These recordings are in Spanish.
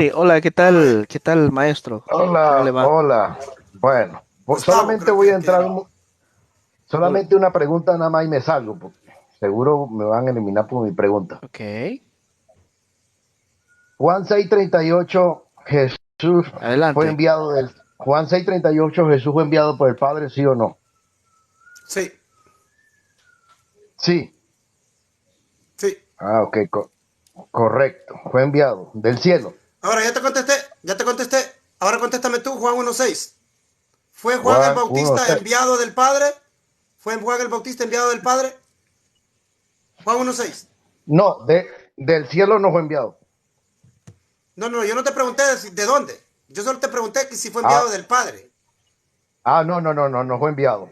Sí, hola, ¿qué A ver, tal? ¿Qué tal, maestro? ¿Cómo le Hola, va? hola. Bueno, Gustavo, solamente creo voy a que entrar, llama. Hola. solamente una pregunta nada más y me salgo, porque seguro me van a eliminar por mi pregunta. Ok, Juan 6:38, Jesús fue adelante. enviado del Juan 6:38, Jesús fue enviado por el Padre, ¿sí o no? Sí, Sí. sí. Ah, ok, correcto. Fue enviado del cielo. Ahora ya te contesté, ya te contesté. Ahora contéstame tú, Juan 1:6. ¿Fue Juan el Juan Bautista 1:6. enviado del Padre? ¿Fue Juan el Bautista enviado del Padre? Juan 1:6. No, del cielo no fue enviado. No, no, yo no te pregunté de dónde. Yo solo te pregunté que si fue enviado Ah, del Padre. no, no, no, no, no fue enviado.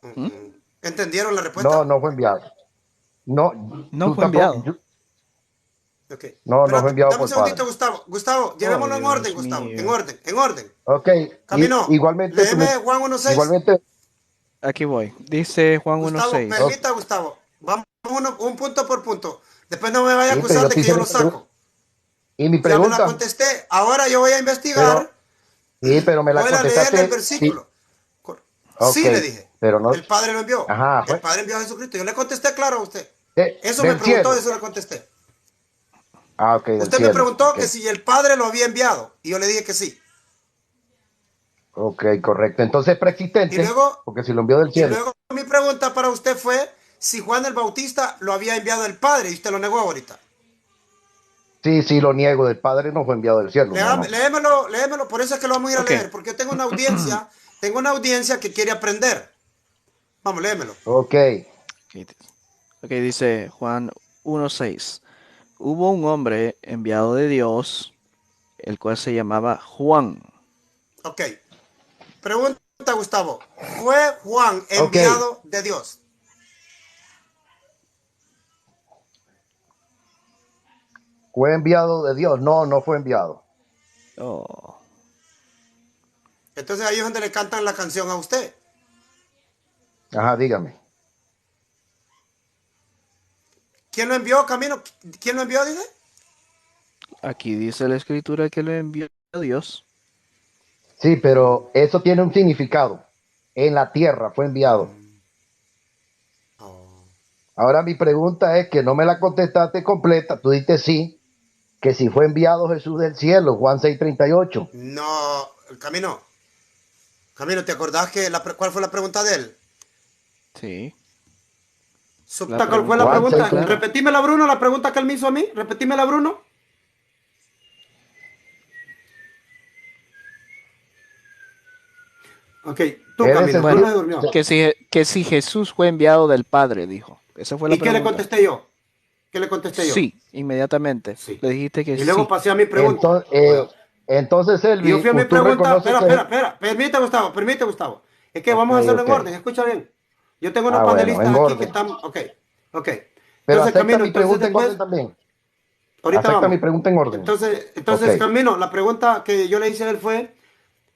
¿Mm? ¿Entendieron la No, respuesta? no fue enviado. No, No tú fue tampoco. enviado. Ok. No, no fue Espérate, enviado dame por un el segundito, Padre. Gustavo. Gustavo, Oh, llevémoslo en orden, Dios Gustavo. En mío. orden, en orden. Ok, Camino, igualmente léeme Juan 1:6. igualmente, Aquí voy. Dice Juan Gustavo, 1:6. ok, permita, Gustavo. Vamos un punto por punto. Después no me vaya a sí, pero acusar yo de te que hice yo lo saco. y mi Ya me la pregunta, contesté. Ahora yo voy a investigar. pero, sí, pero me la Voy a leerle el contestaste, sí, versículo. ok, Sí, le dije. pero no, El Padre lo envió. ajá, El fue Padre envió a Jesucristo. Yo le contesté claro a usted. Eso me del preguntó, cielo, eso le contesté. ok, del Usted me cielo, preguntó ok, que si el Padre lo había enviado. Y yo le dije que sí. ok, correcto, entonces es Y preexistente, luego, porque si lo envió del y cielo, luego mi pregunta para usted fue si Juan el Bautista lo había enviado el Padre. Y usted lo negó ahorita. sí, sí, lo niego, del Padre no fue enviado del cielo, no, no, Léemelo, léemelo, por eso es que lo vamos a ir a Ok. leer, porque yo tengo una audiencia que quiere aprender. Vamos, léemelo. ok, Ok, ok, dice Juan 1:6. Hubo un hombre enviado de Dios, el cual se llamaba Juan. Ok. Pregunta, Gustavo. ¿Fue Juan ok, enviado de Dios? fue enviado de Dios, no, no fue enviado, Oh. Entonces ahí es donde le cantan la canción a usted. ajá, dígame, ¿Quién lo envió, Camino? ¿Quién lo envió, dice? Aquí dice la escritura que lo envió Dios. sí, pero eso tiene un significado, en la tierra fue enviado. Oh. Ahora mi pregunta es que no me la contestaste completa. Tú dices sí, que si fue enviado Jesús del cielo, Juan 6:38. No, Camino. Camino, ¿te acordás que cuál fue la pregunta de él? Sí. La ¿Cuál fue la pregunta Juan está 6, pregunta? clara. Repetímela, Bruno, la pregunta que él me hizo a mí. Repetímela, Bruno. Ok, tú, es de Camino. Bueno, Bruno sentido. se durmió. que si Jesús fue enviado del Padre, dijo. Esa fue la ¿Y qué le pregunta. contesté yo? ¿Qué le contesté yo? Sí, inmediatamente. Sí. Le dijiste que Y luego sí. pasé a mi pregunta. Entonces, ¿Verdad? Y yo Elvi, fui a mi tú pregunta. reconoces Espera, que... espera, espera. Permite, Gustavo, permite, Gustavo. Es que Ok, vamos a hacerlo ok. en orden. Escucha bien. Yo tengo unos Ah, bueno, panelistas en aquí que orden. están. Ok, ok. Pero Entonces, acepta Camino, mi entonces pregunta en orden después. también. Ahorita Acepta mi vamos. pregunta en orden. Entonces, Ok. entonces, Camino, la pregunta que yo le hice a él fue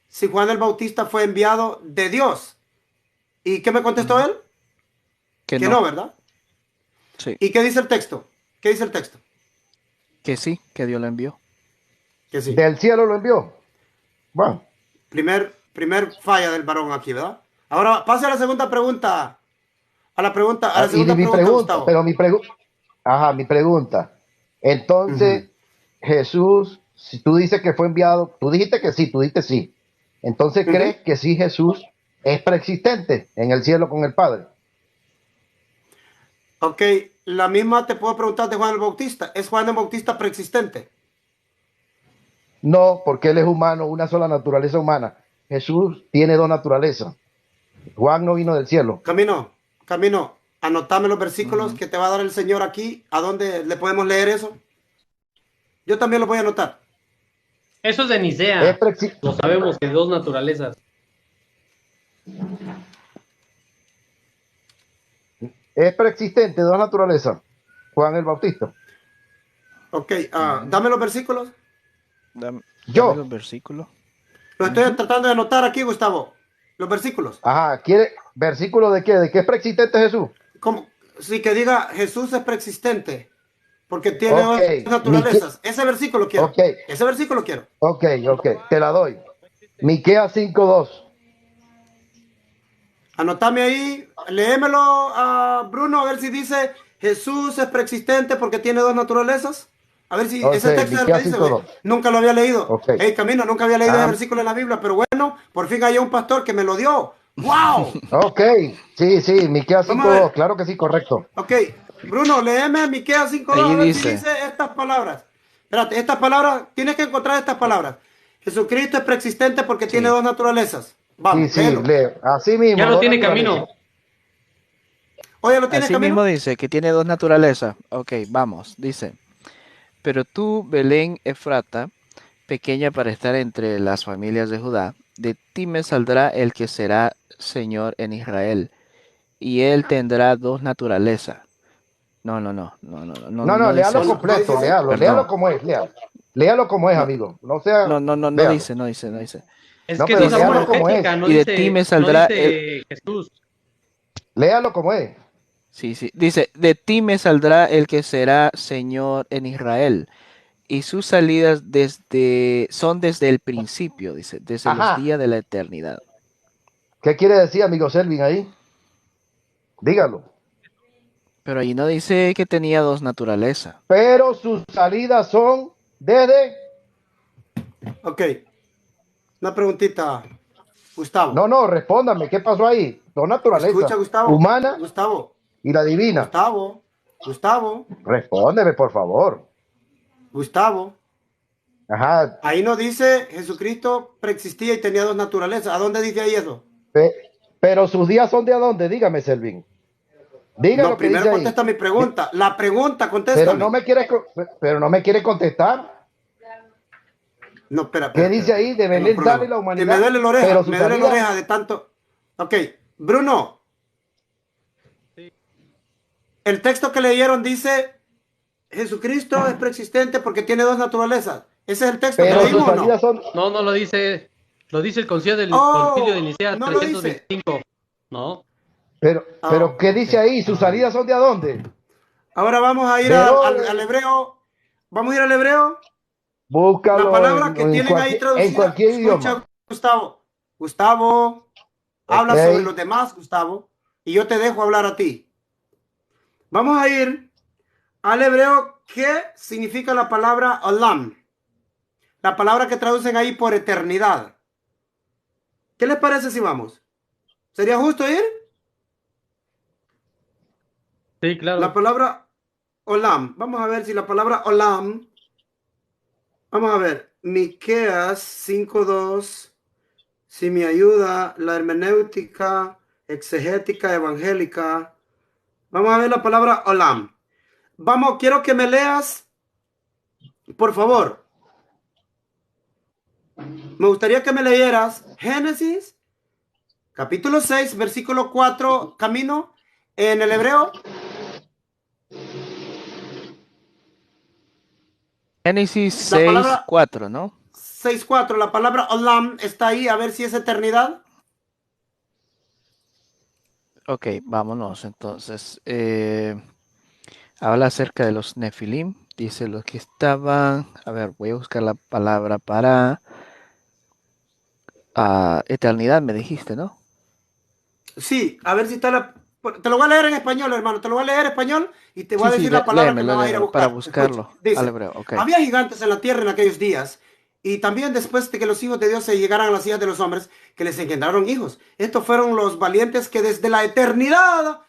si Juan el Bautista fue enviado de Dios. ¿Y qué me contestó Ujú. él? Que Que no. no, ¿verdad? Sí. ¿Y qué dice el texto? ¿Qué dice el texto? Que sí, que Dios lo envió. Que sí. Del cielo lo envió. Bueno, Primer falla del varón aquí, ¿verdad? Ahora pase a la segunda pregunta. A la y de segunda mi pregunta, pregunta, Gustavo. pero ajá, mi pregunta. Ujú. Entonces, Jesús, si tú dices que fue enviado, tú dijiste que sí, tú dijiste sí. Entonces, Ujú. ¿crees que sí Jesús es preexistente en el cielo con el Padre? Ok, la misma te puedo preguntar de Juan el Bautista. ¿Es Juan el Bautista preexistente? No, porque él es humano, una sola naturaleza humana. Jesús tiene dos naturalezas. Juan no vino del cielo. Camino, Camino, anotame los versículos Ujú. que te va a dar el Señor aquí. ¿A dónde le podemos leer eso? Yo también lo voy a anotar. Eso es de Es, Nicea. preexi- Lo sabemos, que dos naturalezas. es preexistente, dos naturalezas. Juan el Bautista. Ok, Ujú. dame los versículos. Dame Yo, los versículos. Lo estoy Ujú. tratando de anotar aquí, Gustavo. Los versículos. ajá, ¿quiere versículo de qué? ¿De qué es preexistente Jesús? Como, sí, que diga Jesús es preexistente. porque tiene Ok, dos naturalezas. Ese versículo quiero. ok, Ese versículo quiero. ok, te la doy. Miqueas 5:2. Anotame ahí, léemelo a Bruno, a ver si dice Jesús es preexistente porque tiene dos naturalezas. A ver si ese Entonces, texto es el que Miqueas dice, güey. 5:2. Nunca lo había leído. Ok. Hey, Camino, nunca había leído ese Ah, versículo en la Biblia, pero bueno, por fin hay un pastor que me lo dio. ¡Wow! ok, sí, Miqueas Vamos a 5:2, ver. claro que sí, correcto. Ok, Bruno, léeme Miqueas 5:2 Allí a ver si dice, dice estas palabras. Espérate, estas palabras, tienes que encontrar estas palabras. Jesucristo es preexistente porque tiene sí, dos naturalezas. Sí, Vamos, sí, léelo. así Ya mismo, lo dos tiene naturalezas. Camino. Oye, ¿lo tienes, así mismo Camino? dice que tiene dos naturalezas. Ok, vamos, dice, pero tú, Belén Efrata, pequeña para estar entre las familias de Judá, de ti me saldrá el que será Señor en Israel, y él tendrá dos naturalezas. No, No, no, no dice léalo No, eso. no, no dice completo, así. léalo Perdón. como es, léalo. Léalo como es, No, amigo. No sea, no véalo. dice, no dice. Es No, que es pero una Dice, léalo como apologética, es. y de ti me no saldrá el, dice Jesús. Léalo como es. sí, sí, dice, de ti me saldrá el que será Señor en Israel, y sus salidas son desde el principio, dice, desde los Ajá. días de la eternidad. ¿Qué quiere decir, amigo Selvin, ahí? Dígalo. Pero ahí no dice que tenía dos naturalezas. Pero sus salidas son desde... Ok, una preguntita, Gustavo. No, no, respóndame, ¿qué pasó ahí? Dos Escucha, naturalezas, Gustavo. humana Gustavo. y la divina. Gustavo. Gustavo. Respóndeme, por favor. Gustavo. Ajá. Ahí no dice Jesucristo preexistía y tenía dos naturalezas. ¿A dónde dice ahí eso? Pero sus días son de a dónde, dígame, Selvin. Diga No, lo que dice primero ahí. contesta mi pregunta. La pregunta, Pero no contéstame. me quiere, pero no me quiere contestar. No, espera, ¿Qué espera, espera, dice ahí? espera. De Tengo un Belén sale problema. la Que me humanidad, duele la oreja. pero su Me duele la salida, oreja de tanto. Ok, Bruno, el texto que leyeron dice Jesucristo es preexistente porque tiene dos naturalezas. ¿Ese es el texto que pero No, sus leímos o salidas no? son, no lo dice. Lo dice el Concilio de Oh, Nicea no lo dice. 325. No. pero ¿qué Ok. dice ahí? Sus salidas son de a dónde? Ahora vamos a ir De al dónde, hebreo. Vamos a ir al hebreo. La búscalo palabra que tienen ahí en traducida, cualquier idioma. escucha, Gustavo. Gustavo, Ok, habla sobre los demás, Gustavo, y yo te dejo hablar a ti. Vamos a ir al hebreo. ¿Qué significa la palabra olam? La palabra que traducen ahí por eternidad. ¿Qué les parece si vamos? ¿Sería justo ir? Sí, La claro. palabra olam. Vamos a ver si la palabra olam. Vamos a ver. Miqueas 5:2. Si me ayuda la hermenéutica exegética evangélica. Vamos a ver la palabra olam. Vamos, quiero que me leas, por favor. Me gustaría que me leyeras Génesis, capítulo 6 versículo 4 Camino, en el hebreo. Génesis La 6 palabra 4, ¿no? 6:4, la palabra olam está ahí, a ver si es eternidad. Ok, vámonos entonces. Habla acerca de los Nefilim. Dice los que estaban. A ver, voy a buscar la palabra para eternidad, me dijiste, ¿no? Sí, a ver si está la... Te lo voy a leer en español, hermano. Te lo voy a leer en español y te voy a Sí, sí, decir la palabra que me léemelo, vas a ir a léemelo para buscar. Escucha, buscarlo al dice, hebreo. Ok. había gigantes en la tierra en aquellos días y también después de que los hijos de Dios se llegaran a las hijas de los hombres, que les engendraron hijos. Estos fueron los valientes que desde la eternidad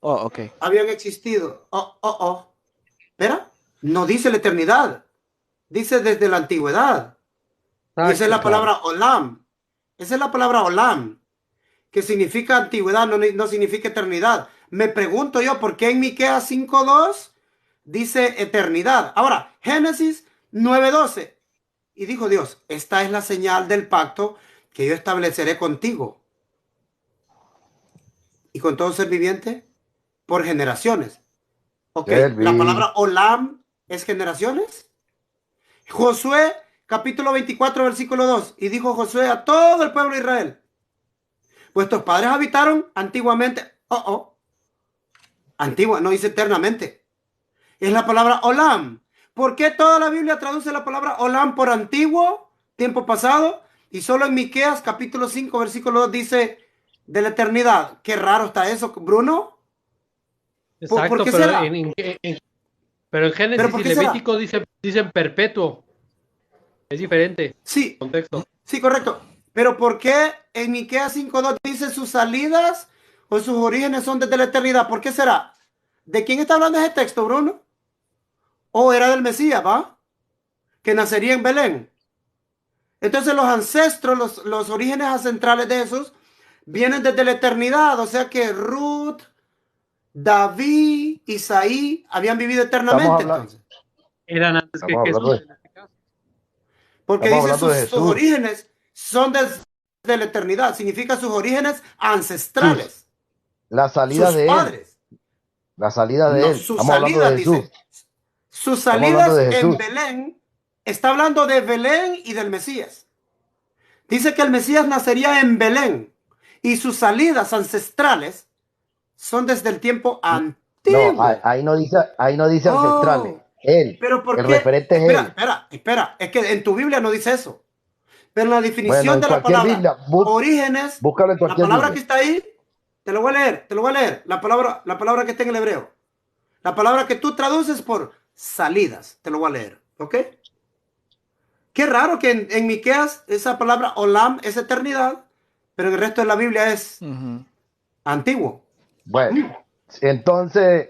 Oh, ok. habían existido. Oh. Espera, no dice la eternidad, dice desde la antigüedad. Y esa es Exacto. la Claro. palabra olam. Esa es la palabra olam, que significa antigüedad, no significa eternidad. Me pregunto yo, ¿por qué en Miqueas 5:2 dice eternidad? Ahora, Génesis 9:12. Y dijo Dios, esta es la señal del pacto que yo estableceré contigo y con todo ser viviente por generaciones. Ok, la Selvin. palabra olam es generaciones. Josué capítulo 24 versículo 2. Y dijo Josué a todo el pueblo de Israel, vuestros padres habitaron antiguamente. Antigua, no dice eternamente. es la palabra olam. ¿Por qué toda la Biblia traduce la palabra olam por antiguo, tiempo pasado? Y solo en Miqueas capítulo 5, versículo 2 dice de la eternidad. Qué raro está eso, Bruno. ¿Por Exacto, qué pero será? pero en ¿Pero Génesis por y qué será? Levítico dicen perpetuo. Es diferente Sí, contexto. sí, correcto. Pero ¿por qué en Miqueas 5:2 dice sus salidas o sus orígenes son desde la eternidad? ¿Por qué será? ¿De quién está hablando ese texto, Bruno? ¿O era del Mesías, va? Que nacería en Belén. Entonces los ancestros, los orígenes ancestrales de esos vienen desde la eternidad. O sea que Ruth, David, Isaí habían vivido Estamos eternamente hablando, entonces. Eran antes que estamos hablando Jesús de, en este caso. Porque estamos dice hablando de sus Jesús. orígenes son desde la eternidad. Significa sus orígenes Sus, ancestrales. la salida Sus de él, padres. la salida de No, él. sus Estamos hablando de salidas, Jesús. dice. Sus Estamos hablando salidas de en Jesús. Belén. Está hablando de Belén y del Mesías. Dice que el Mesías nacería en Belén. Y sus salidas ancestrales son desde el tiempo No, antiguo. ahí no dice ancestrales. Oh, Él, pero ¿por el qué? referente es Espera, él. espera, espera. Es que en tu Biblia no dice eso. Pero en la Bueno, definición en de la cualquier palabra Biblia, orígenes, búscalo en la cualquier palabra que Biblia. está ahí, te lo voy a leer, te lo voy a leer. La palabra que está en el hebreo. La palabra que tú traduces por salidas, te lo voy a leer. ¿Ok? Qué raro que en Miqueas esa palabra olam es eternidad, pero en el resto de la Biblia es Ujú. antiguo. Bueno, Mm. entonces,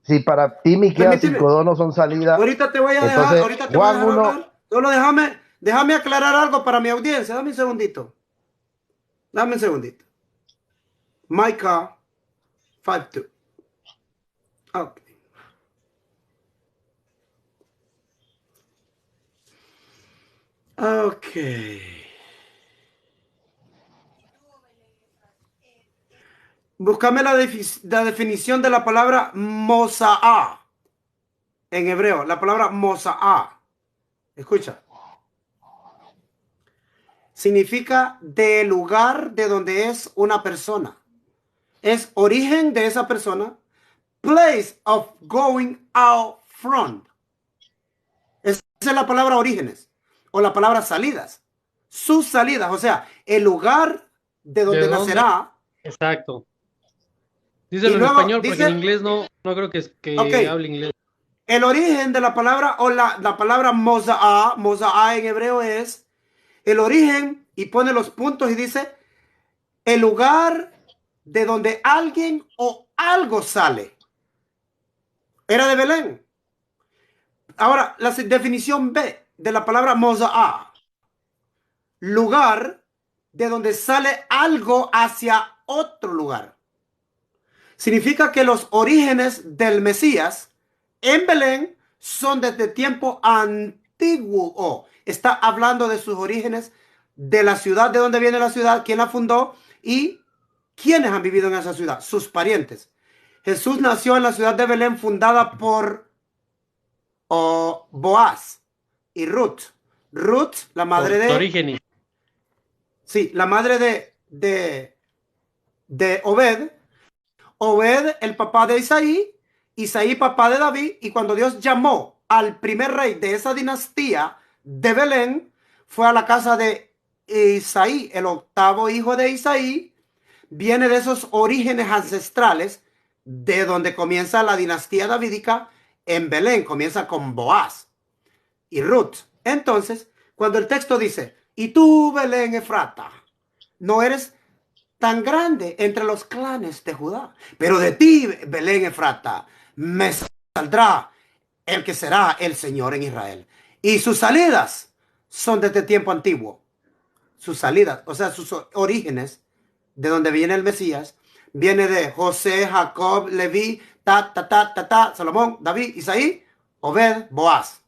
si para ti Miqueas Permíteme, 5:2 no son salidas, ahorita te voy a dejar, entonces ahorita te voy a Juan dejar 1, hablar. Solo déjame aclarar algo para mi audiencia. Dame un segundito. Dame un segundito. Micah 5:2. Ok. Ok. Búscame la definición de la palabra mosaá en hebreo. La palabra mosaá. Escucha. Significa del lugar de donde es una persona. Es origen de esa persona. Place of going out from. Esa es la palabra orígenes. O la palabra salidas. Sus salidas. O sea, el lugar de ¿De donde dónde? nacerá. Exacto. Y Díselo en luego español porque en dice, inglés no creo ok, que hable inglés. el origen de la palabra o la palabra mozaá en hebreo es el origen y pone los puntos y dice el lugar de donde alguien o algo sale. Era de Belén. Ahora, la definición B de la palabra mozaá, lugar de donde sale algo hacia otro lugar. Significa que los orígenes del Mesías en Belén son desde tiempo antiguo. Está hablando de sus orígenes, de la ciudad, de dónde viene la ciudad, quién la fundó y quiénes han vivido en esa ciudad, sus parientes. Jesús nació en la ciudad de Belén fundada por Boaz y Ruth. Ruth, la madre Por de, origen. sí, la madre de Obed. Obed, el papá de Isaí, Isaí, papá de David, y cuando Dios llamó al primer rey de esa dinastía de Belén, fue a la casa de Isaí, el octavo hijo de Isaí, viene de esos orígenes ancestrales de donde comienza la dinastía davídica en Belén, comienza con Boaz y Ruth. Entonces, cuando el texto dice, y tú, Belén Efrata, no eres tan grande entre los clanes de Judá. Pero de ti, Belén Efrata, me saldrá el que será el Señor en Israel. Y sus salidas son desde tiempo antiguo. Sus salidas, o sea, sus orígenes, de donde viene el Mesías, viene de José, Jacob, Leví, Salomón, David, Isaí, Obed, Boaz.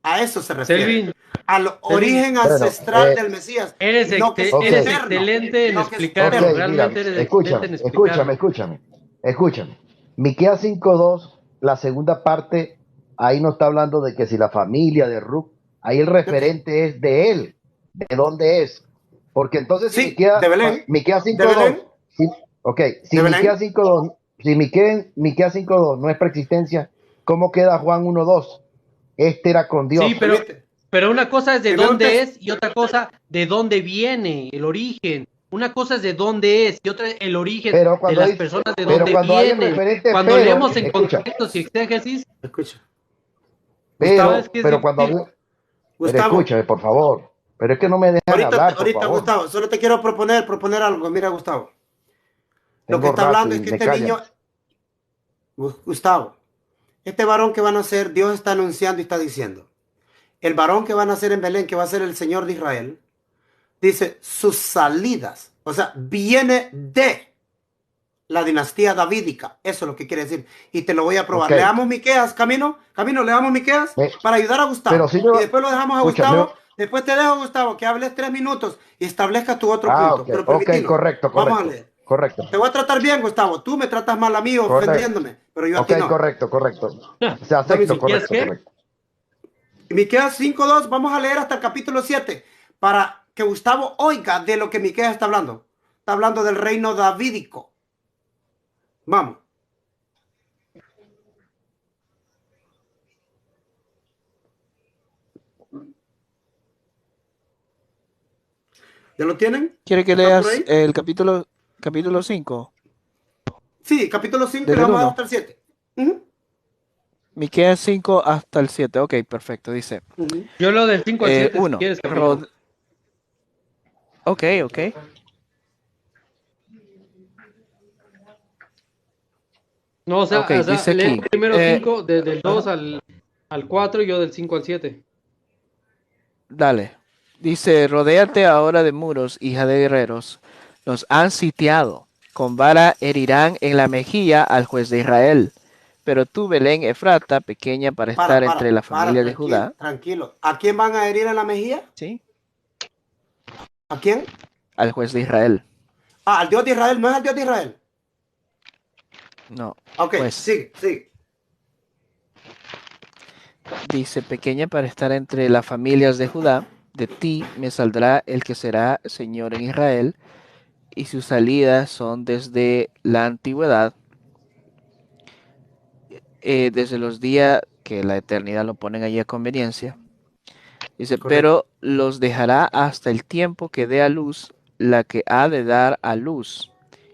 A eso se refiere. Selvin, Al Selvin, origen bueno, ancestral del Mesías. No que es ok, eres eterno. excelente en No que es ok, explicarlo. eterno. mira, Realmente eres excelente en escúchame. explicarlo. Escúchame. Miqueas 5:2, la segunda parte, ahí no está hablando de que si la familia de Ruth, ahí el referente es de él, de dónde es. Porque entonces si Sí, de Belén. Miqueas De Belén. 5:2, si De Miqueas Belén. 5:2, si Miqueas 5:2 no es preexistencia, ¿cómo queda Juan 1:2? Este era con Dios. Sí, pero una cosa es de Primero dónde es y otra cosa de dónde viene, el origen. Una cosa es de dónde es y otra el origen Pero de cuando las dice, personas de pero dónde cuando hay el vienen. referente Cuando pero, leemos en escucha, contextos y exégesis, Escucha. pero, ¿sabes qué es pero cuando difícil? hablo, pero Gustavo, escúchame, por favor. Pero es que no me dejan hablar, por ahorita, favor. Gustavo, solo te quiero proponer algo. Mira, Gustavo. Lo que Tengo está rato hablando es y que me este niño, callan. Gustavo, este varón que van a ser, Dios está anunciando y está diciendo, el varón que van a ser en Belén, que va a ser el Señor de Israel, dice sus salidas, o sea, viene de la dinastía davídica. Eso es lo que quiere decir. Y te lo voy a probar. Ok. Leamos Miqueas, Camino, leamos Miqueas Me- para ayudar a pero Gustavo. sí me Y va, después lo dejamos a escúchame. Gustavo. Después te dejo, Gustavo, que hables 3 minutos y establezca tu otro punto. Ok, Pero ok, permitinos. correcto, Vamos a correcto, leer. correcto, Te voy a tratar bien, Gustavo. Tú me tratas mal a mí correcto. ofendiéndome, pero yo a Ok, ti no. correcto, correcto. O sea, Dame un acepto, segundo. ¿Quieres correcto, qué? correcto. Miqueas 5:2, vamos a leer hasta el capítulo 7 para que Gustavo oiga de lo que Miqueas está hablando. Está hablando del reino davídico. Vamos. ¿Ya lo tienen? ¿Quiere que ¿Está por leas ahí? el capítulo 5 Sí, capítulo 5 y le desde el vamos a dar 1? hasta el 7. Ujú, Miqueas 5 hasta el 7. Ok, perfecto. Dice, ujú. Yo lo del 5 al 7 si 1. quieres, Camilo. Ok, ok. No, Ok, o sea, dice lee aquí. primero 5, desde el 2 Ajá, al 4 y yo del 5 al 7. dale. Dice, rodéate ahora de muros, hija de guerreros. Nos han sitiado. Con vara herirán en la mejilla al juez de Israel. Pero tú, Belén Efrata, pequeña para estar entre la familia de Tranquilo, Judá, tranquilo. ¿A quién van a herir en la mejilla? ¿sí? ¿A quién? Al juez de Israel. Ah, al Dios de Israel, no es al Dios de Israel. No, Ok, juez. sigue, sigue. Dice, pequeña para estar entre las familias de Judá, de ti me saldrá el que será Señor en Israel, y sus salidas son desde la antigüedad, desde los días que la eternidad lo ponen allí a conveniencia. Dice, Correcto. pero los dejará hasta el tiempo que dé a luz la que ha de dar a luz,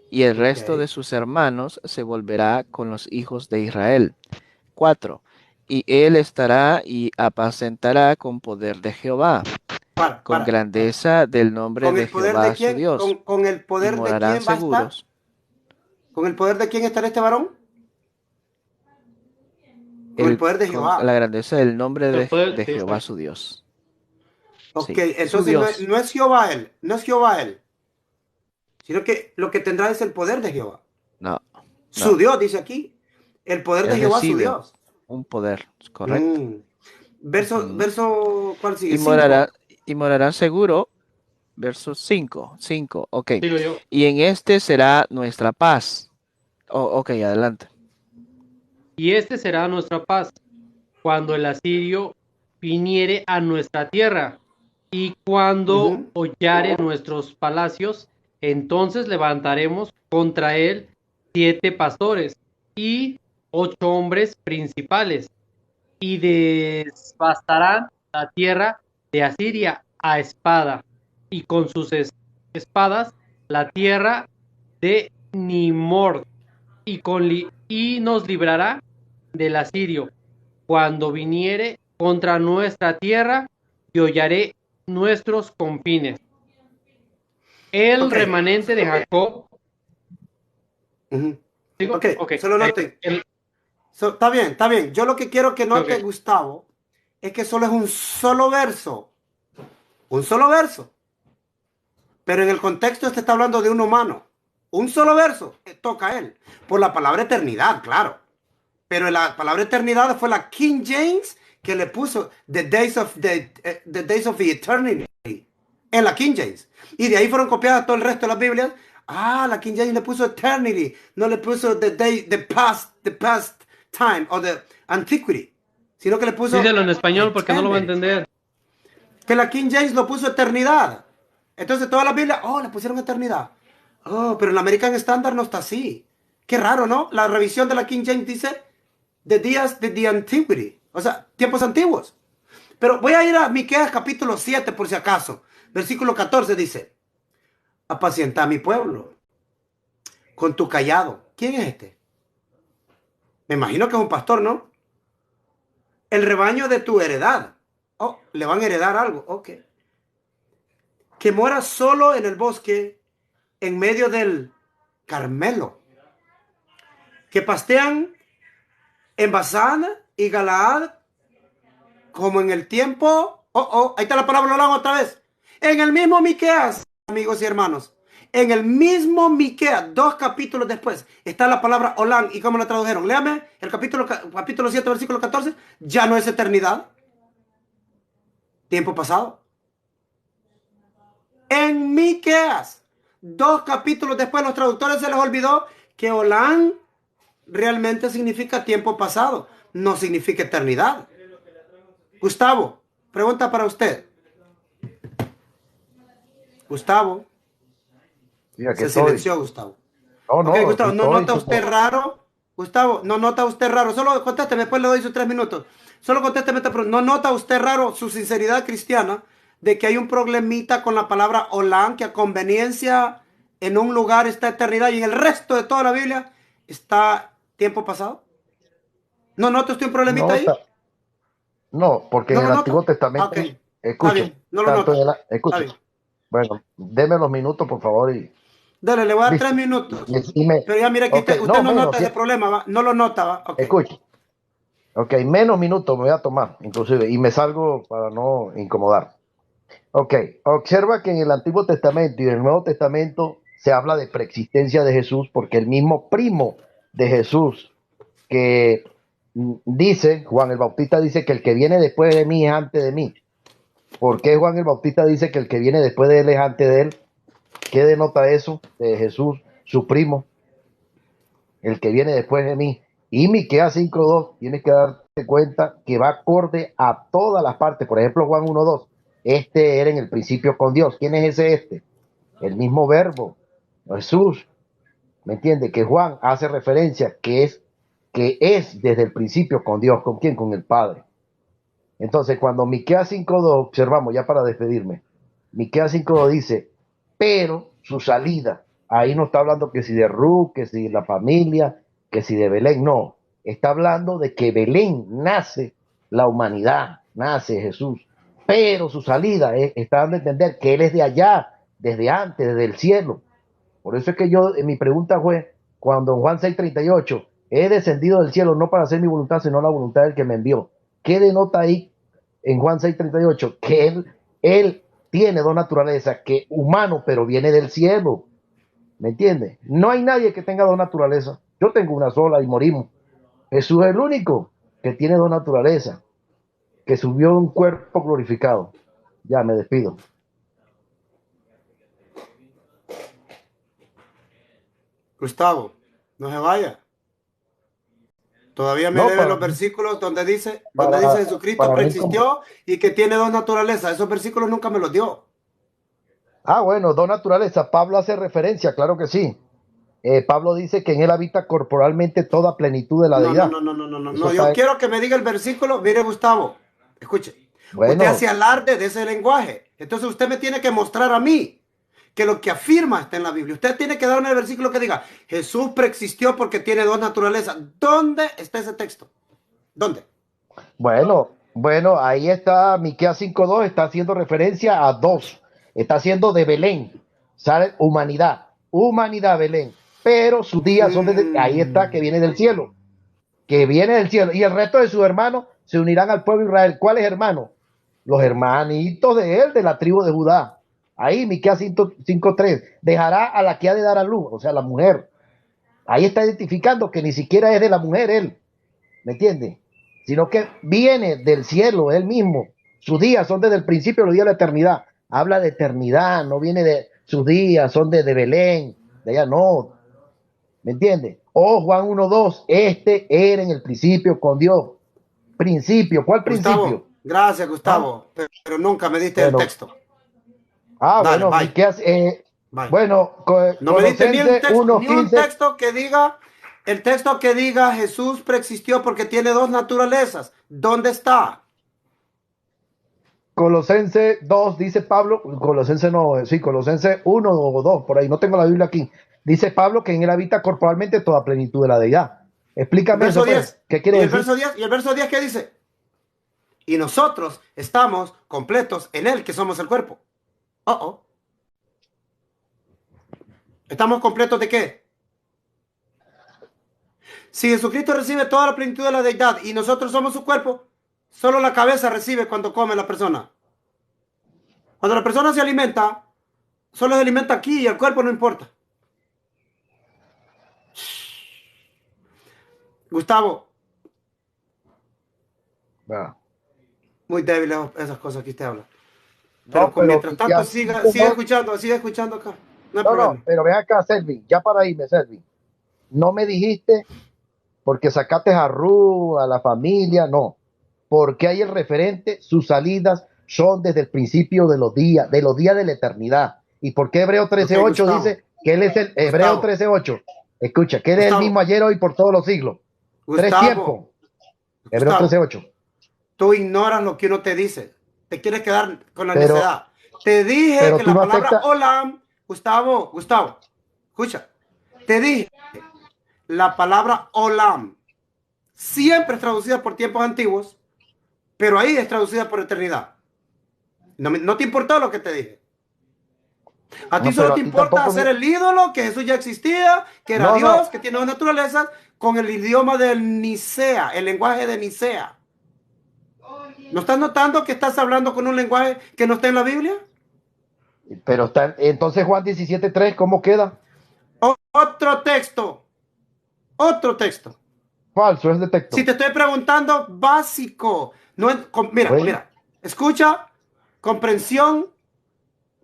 y el Ok. resto de sus hermanos se volverá con los hijos de Israel. 4. Y él estará y apacentará con poder de Jehová, con Para. grandeza del nombre ¿Con de el poder de Jehová su quién? Dios, ¿Con el y poder de morarán quién va a estar? seguros ¿Con el poder de quién estará este varón? Con el poder de con la Jehová. grandeza del nombre El poder, de sí, Jehová exacto. su Dios. Ok, Sí, su entonces Dios. no es Jehová él, no es Jehová él, sino que lo que tendrá es el poder de Jehová. No, no. Su Dios, dice aquí. El poder de Él Jehová, su recibe Dios. un poder, correcto. Mm. Verso, Ujú. ¿cuál sigue? Y morará, 5. y morarán seguro, verso 5, ok. Digo yo. Y en este será nuestra paz. Oh, ok, adelante. Y este será nuestra paz, cuando el asirio viniere a nuestra tierra, y cuando Ujú. hollare nuestros palacios, entonces levantaremos contra él 7 pastores y 8 hombres principales, y devastarán la tierra de Asiria a espada, y con sus espadas la tierra de Nimrod, y nos librará del asirio cuando viniere contra nuestra tierra, y hollaré nuestros confines. El Ok, remanente de Jacob, ujú. digo, Ok, ok, solo noten. el, Está bien, está bien. Yo lo que quiero que ok. note, Gustavo, es que solo es un solo verso. Un solo verso. Pero en el contexto este está hablando de un humano. Un solo verso toca a él. Por la palabra eternidad, claro. Pero la palabra eternidad fue la King James que le puso the days of the eternity en la King James. Y de ahí fueron copiadas todo el resto de las Biblias. Ah, la King James le puso eternity, no le puso the past time o the antiquity, sino que le puso Díselo en español porque no lo va a eternity. entender. Que la King James lo puso eternidad. Entonces todas las Biblias, oh, le pusieron eternidad. Oh, pero en la American Standard no está así. Qué raro, ¿no? La revisión de la King James dice the días de the antiquity, o sea, tiempos antiguos. Pero voy a ir a Miqueas capítulo 7 por si acaso. Versículo 14 dice, apacienta a mi pueblo con tu callado. ¿Quién es este? Me imagino que es un pastor, ¿no? El rebaño de tu heredad. Oh, le van a heredar algo. Ok. Que mora solo en el bosque, en medio del Carmelo. Que pastean en Basán y Galaad, como en el tiempo. Ahí está la palabra Olam otra vez. En el mismo Miqueas, amigos y hermanos. En el mismo Miqueas, 2 capítulos después, está la palabra Olam. ¿Y cómo la tradujeron? Léame el capítulo 7, versículo 14. Ya no es eternidad. Tiempo pasado. En Miqueas, 2 capítulos después, los traductores se les olvidó que Olam realmente significa tiempo pasado, no significa eternidad. Gustavo, pregunta para usted. Gustavo. Mira, que Se estoy. silenció, Gustavo. No, no, Ok, Gustavo, ¿no estoy, nota usted raro? Gustavo, ¿no nota usted raro? Solo contésteme, después le doy sus 3 minutos. Solo contésteme esta pregunta. ¿No nota usted raro su sinceridad cristiana de que hay un problemita con la palabra Olam, que a conveniencia en un lugar está eternidad y en el resto de toda la Biblia está tiempo pasado? ¿No nota usted un problemita ahí? nota. No, porque ¿No en lo el nota? Antiguo Testamento, Ok, está escucha, bien, no lo tanto nota. en el, Está escucha, bien. bueno, deme los minutos, por favor, y Dale, le voy a dar 3 listo. minutos. Dime, Pero ya mire que ok, usted no, no menos, nota ese problema, ¿va? No lo nota, ¿va? Ok. escucha, ok, menos minutos me voy a tomar, inclusive, y me salgo para no incomodar. Ok, observa que en el Antiguo Testamento y en el Nuevo Testamento se habla de preexistencia de Jesús, porque el mismo primo de Jesús que dice, Juan el Bautista dice que el que viene después de mí es antes de mí. ¿Por qué Juan el Bautista dice que el que viene después de él es antes de él? ¿Qué denota eso de Jesús, su primo? El que viene después de mí. Y Miqueas 5:2, tienes que darte cuenta que va acorde a todas las partes. Por ejemplo, Juan 1:2, este era en el principio con Dios. ¿Quién es ese este? El mismo verbo, Jesús. ¿Me entiende? Que Juan hace referencia que es desde el principio con Dios. ¿Con quién? Con el Padre. Entonces, cuando Miqueas 5:2, observamos ya para despedirme, Miqueas 5:2 dice, pero su salida, ahí no está hablando que si de Ru, que si de la familia, que si de Belén, no, está hablando de que Belén nace la humanidad, nace Jesús, pero su salida está dando a entender que Él es de allá, desde antes, desde el cielo. Por eso es que mi pregunta fue, cuando en Juan 6:38, he descendido del cielo no para hacer mi voluntad, sino la voluntad del que me envió. ¿Qué denota ahí en Juan 6:38? Que él tiene dos naturalezas, que humano, pero viene del cielo. ¿Me entiendes? No hay nadie que tenga dos naturalezas. Yo tengo una sola y morimos. Jesús es el único que tiene dos naturalezas, que subió un cuerpo glorificado. Ya me despido. Gustavo, no se vaya. Todavía me No, debe los versículos donde dice Jesucristo para mí como... preexistió y que tiene dos naturalezas. Esos versículos nunca me los dio. Ah, bueno, dos naturalezas. Pablo hace referencia, claro que sí. Pablo dice que en él habita corporalmente toda plenitud de la No, no, deidad. no, no, no, no, no. Eso No, yo está, quiero que me diga el versículo. Mire, Gustavo, escuche. Usted bueno, hace alarde de ese lenguaje. Entonces usted me tiene que mostrar a mí que lo que afirma está en la Biblia. Usted tiene que darme el versículo que diga, Jesús preexistió porque tiene dos naturalezas. ¿Dónde está ese texto? ¿Dónde? bueno, ahí está Miqueas 5:2, está haciendo referencia a dos. Está haciendo de Belén, ¿sabe? Humanidad Belén. Pero sus días son ahí está, que viene del cielo. Que viene del cielo. Y el resto de sus hermanos se unirán al pueblo de Israel. ¿Cuáles hermanos? Los hermanitos de él, de la tribu de Judá. Ahí, Miqueas 5:3, dejará a la que ha de dar a luz, o sea, la mujer. Ahí está identificando que ni siquiera es de la mujer él, ¿me entiende? Sino que viene del cielo él mismo. Sus días son desde el principio, los días de la eternidad. Habla de eternidad, no viene de sus días, son desde Belén, de allá no, ¿me entiende? Oh, Juan 1:2, este era en el principio con Dios. Principio, ¿cuál principio? Gustavo, gracias, ¿Ah? Gustavo. Pero nunca me diste el Bueno, texto. Dale, bueno, bye. Miqueas, Bye. bueno, No me diste ni Colosenses un 1:15, texto que diga El texto que diga Jesús preexistió porque tiene dos naturalezas, ¿dónde está? Colosense 2 dice Pablo, Colosense no, sí, Colosense 1 o 2, por ahí, no tengo la Biblia aquí. Dice Pablo que en él habita corporalmente toda plenitud de la deidad. El Explícame eso, verso pues. 10. ¿Qué quiere ¿Y el decir? verso 10? ¿Y el verso 10 qué dice? Y nosotros estamos completos en él, que somos el cuerpo. ¿Estamos completos de qué? Si Jesucristo recibe toda la plenitud de la deidad y nosotros somos su cuerpo, solo la cabeza recibe cuando come la persona. Cuando la persona se alimenta, solo se alimenta aquí y el cuerpo no importa. Gustavo, Ah. muy débil esas cosas que usted habla. No, Pero pero mientras ya tanto, sigue escuchando acá. No hay no, problema. pero ven acá, Selvin, ya para irme, Selvin. No me dijiste porque sacaste a Ru, a la familia, no. Porque hay el referente, sus salidas son desde el principio de los días de la eternidad. ¿Y por qué Hebreo Ok, 13:8 Gustavo. dice que él es el Hebreo Gustavo. 13:8? Escucha, que él es el mismo Gustavo. ayer, hoy, por todos los siglos. Tres Gustavo. tiempos. Hebreo Gustavo. 13:8. Tú ignoras lo que uno te dice. Te quieres quedar con la Pero, necedad. Te dije pero que tú la no palabra aceptas. olam, Gustavo, escucha. Te dije, la palabra olam siempre es traducida por tiempos antiguos, pero ahí es traducida por eternidad. No te importó lo que te dije. A ti No, solo pero te a ti importa tampoco hacer me. el ídolo, que Jesús ya existía, que era No, Dios, no. que tiene dos naturalezas, con el idioma del Nicea, el lenguaje de Nicea. ¿No estás notando que estás hablando con un lenguaje que no está en la Biblia? Pero está. Entonces, Juan 17:3, ¿cómo queda? Otro texto, otro texto. Falso, es de Si texto. te estoy preguntando, básico. No mira, Bueno, escucha, comprensión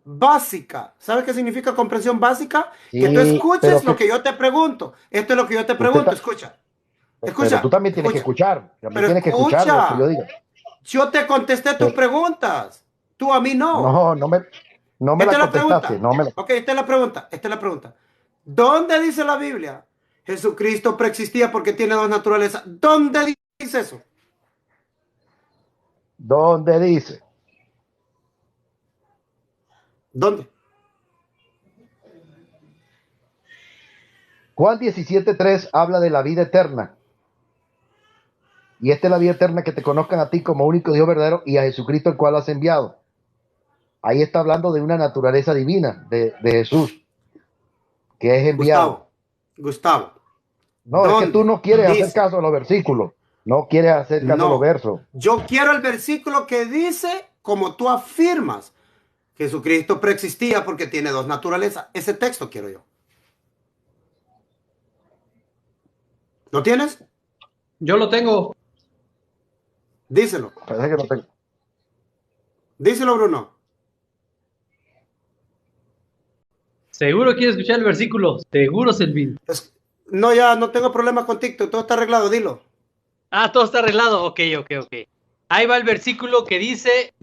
básica. ¿Sabes qué significa comprensión básica? Que tú sí, escuches pero lo que que yo te pregunto. Esto es lo que yo te usted. pregunto, escucha, Pero tú escucha, también tienes que escucha. escuchar. También Pero tienes que escuchar lo que yo escucha, diga. yo te contesté tus Pero, preguntas. Tú a mí no. no, no me Esta la es la contestaste. pregunta. No me la. Ok, esta es la pregunta. Esta es la pregunta. ¿Dónde dice la Biblia? Jesucristo preexistía porque tiene dos naturalezas. ¿Dónde dice eso? ¿Dónde dice? ¿Dónde? Juan 17:3 habla de la vida eterna. Y esta es la vida eterna, que te conozcan a ti como único Dios verdadero y a Jesucristo el cual has enviado. Ahí está hablando de una naturaleza divina de Jesús, que es enviado. Gustavo, No, es que tú ¿dónde no quieres hacer dice? caso a los versículos. No quieres hacer caso a los No. versos. Yo quiero el versículo que dice, como tú afirmas, Jesucristo preexistía porque tiene dos naturalezas. Ese texto quiero yo. ¿Lo tienes? Yo lo tengo. Díselo. Parece que no tengo. Díselo, Bruno. Seguro quiere escuchar el versículo. Seguro, Selvin. No, ya no tengo problema con TikTok. Todo está arreglado. Dilo. Ah, todo está arreglado. Ok. Ahí va el versículo que dice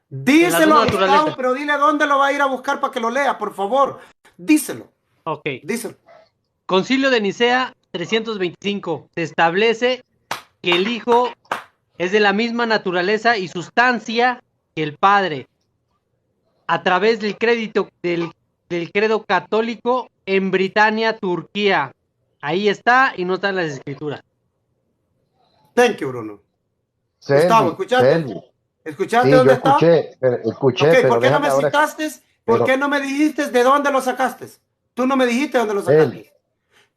en las dos Díselo a Gustavo, naturalezas. pero dile dónde lo va a ir a buscar para que lo lea, por favor. Díselo. Ok. Díselo. Concilio de Nicea 325. Se establece que el Hijo es de la misma naturaleza y sustancia que el Padre. A través del del credo católico en Britania, Turquía. Ahí está y no está en las escrituras. Thank you, Bruno. Gustavo, ¿escuchaste? Selvi. ¿Escuchaste Sí, yo dónde está? escuché, Ok, ¿por pero qué no déjame me ahora. citaste? ¿Por Pero, qué no me dijiste de dónde lo sacaste? Tú no me dijiste dónde lo Selvi, sacaste.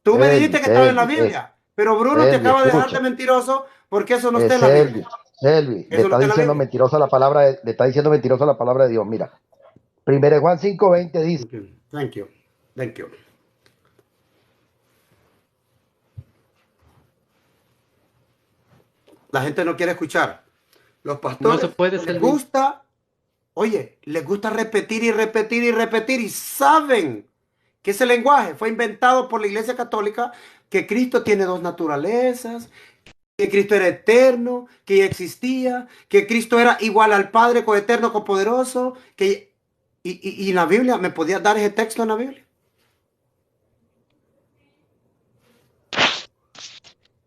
Tú me dijiste que estaba en la Selvi, Biblia, pero Bruno te Selvi, acaba de dejar escucha. de mentiroso porque eso no está en la Selvi, Biblia. Selvi, le Eso no está está en la diciendo Biblia. mentirosa la palabra, le está diciendo mentirosa la palabra de Dios. Mira, 1 Juan 5:20 dice. Okay. Thank you. Thank you. La gente no quiere escuchar. Los No se pastores puede, les Selvin. gusta, oye, les gusta repetir y repetir y repetir y saben que ese lenguaje fue inventado por la Iglesia Católica, que Cristo tiene dos naturalezas, que Cristo era eterno, que ya existía, que Cristo era igual al Padre, coeterno, copoderoso, que y en la Biblia, ¿me podías dar ese texto en la Biblia?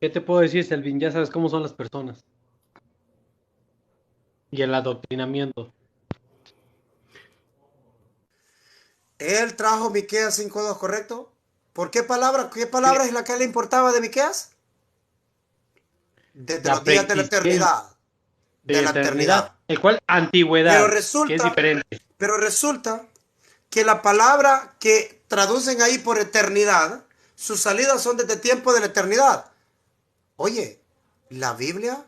¿Qué te puedo decir, Selvin? Ya sabes cómo son las personas. Y el adoctrinamiento. Él trajo Miqueas 5:2, ¿correcto? ¿Por qué palabra? ¿Qué Sí, palabra es la que le importaba de Miqueas? Desde la los días de la preexistencia eternidad. De de la eternidad, eternidad. el cual Pero antigüedad, que es resulta, diferente. pero resulta que la palabra que traducen ahí por eternidad, sus salidas son desde tiempo de la eternidad. Oye, la Biblia,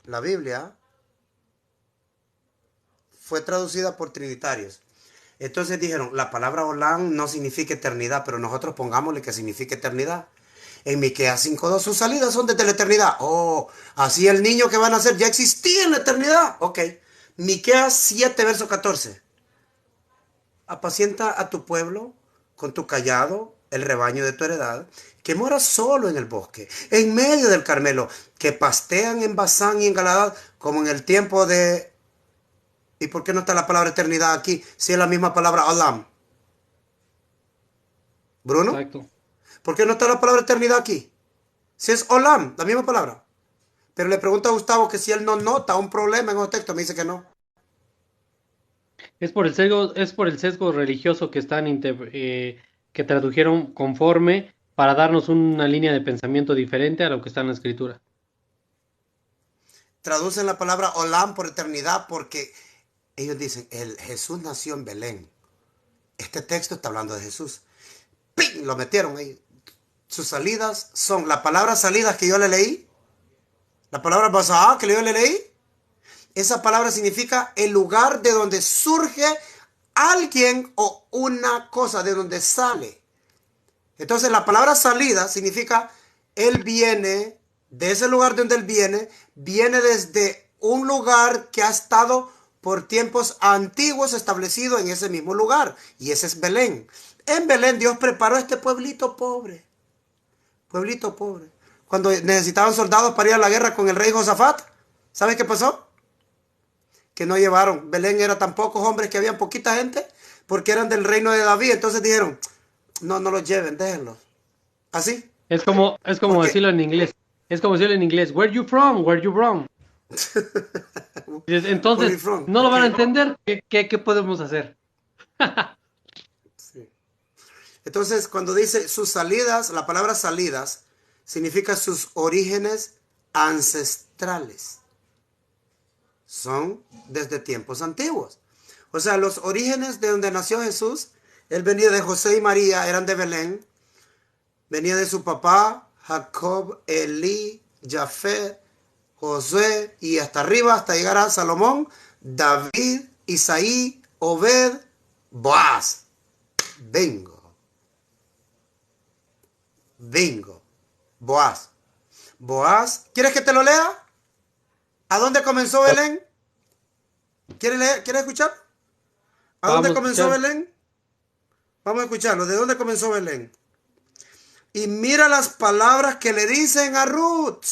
la Biblia fue traducida por trinitarios. Entonces dijeron, la palabra Olam no significa eternidad, pero nosotros pongámosle que significa eternidad. En Miqueas 5:2 sus salidas son desde la eternidad. Oh, así el niño que van a nacer ya existía en la eternidad. Ok. Miqueas 7, verso 14. Apacienta a tu pueblo con tu callado, el rebaño de tu heredad, que mora solo en el bosque, en medio del Carmelo, que pastean en Basán y en Galadad, como en el tiempo de... ¿Y por qué no está la palabra eternidad aquí, si es la misma palabra Olam? Bruno, Exacto. ¿por qué no está la palabra eternidad aquí? Si es Olam, la misma palabra. Pero le pregunto a Gustavo que si él no nota un problema en los textos, me dice que no. Es por el sesgo religioso que que tradujeron conforme para darnos una línea de pensamiento diferente a lo que está en la escritura. Traducen la palabra Olam por eternidad porque ellos dicen, el Jesús nació en Belén. Este texto está hablando de Jesús. ¡Ping! Lo metieron ahí. Sus salidas son la palabra salidas que yo le leí, la palabra basá que yo le leí. Esa palabra significa el lugar de donde surge alguien o una cosa, de donde sale. Entonces la palabra salida significa él viene de ese lugar de donde él viene desde un lugar que ha estado por tiempos antiguos establecido en ese mismo lugar. Y ese es Belén. En Belén Dios preparó este pueblito pobre. Pueblito pobre. Cuando necesitaban soldados para ir a la guerra con el rey Josafat, ¿sabes qué pasó? Que no llevaron. Belén era tan pocos hombres que habían poquita gente porque eran del reino de David. Entonces dijeron, no, no los lleven, déjenlos. Así. Es como Porque decirlo en inglés. Es como decirlo en inglés. Where you from? Where you from? where you Entonces, from? no lo van a Okay. entender. ¿Qué podemos hacer? Sí. Entonces, cuando dice sus salidas, la palabra salidas significa sus orígenes ancestrales. Son desde tiempos antiguos. O sea, los orígenes de donde nació Jesús, él venía de José y María, eran de Belén, venía de su papá, Jacob, Elí, Jafet, Josué, y hasta arriba, hasta llegar a Salomón, David, Isaí, Obed, Boaz. Bingo, bingo, Boaz. Boaz, ¿quieres que te lo lea? ¿A dónde comenzó Belén? ¿Quieres leer? ¿Quieres escuchar? ¿A dónde Vamos a comenzó escuchar. Belén? Vamos a escucharlo. ¿De dónde comenzó Belén? Y mira las palabras que le dicen a Ruth.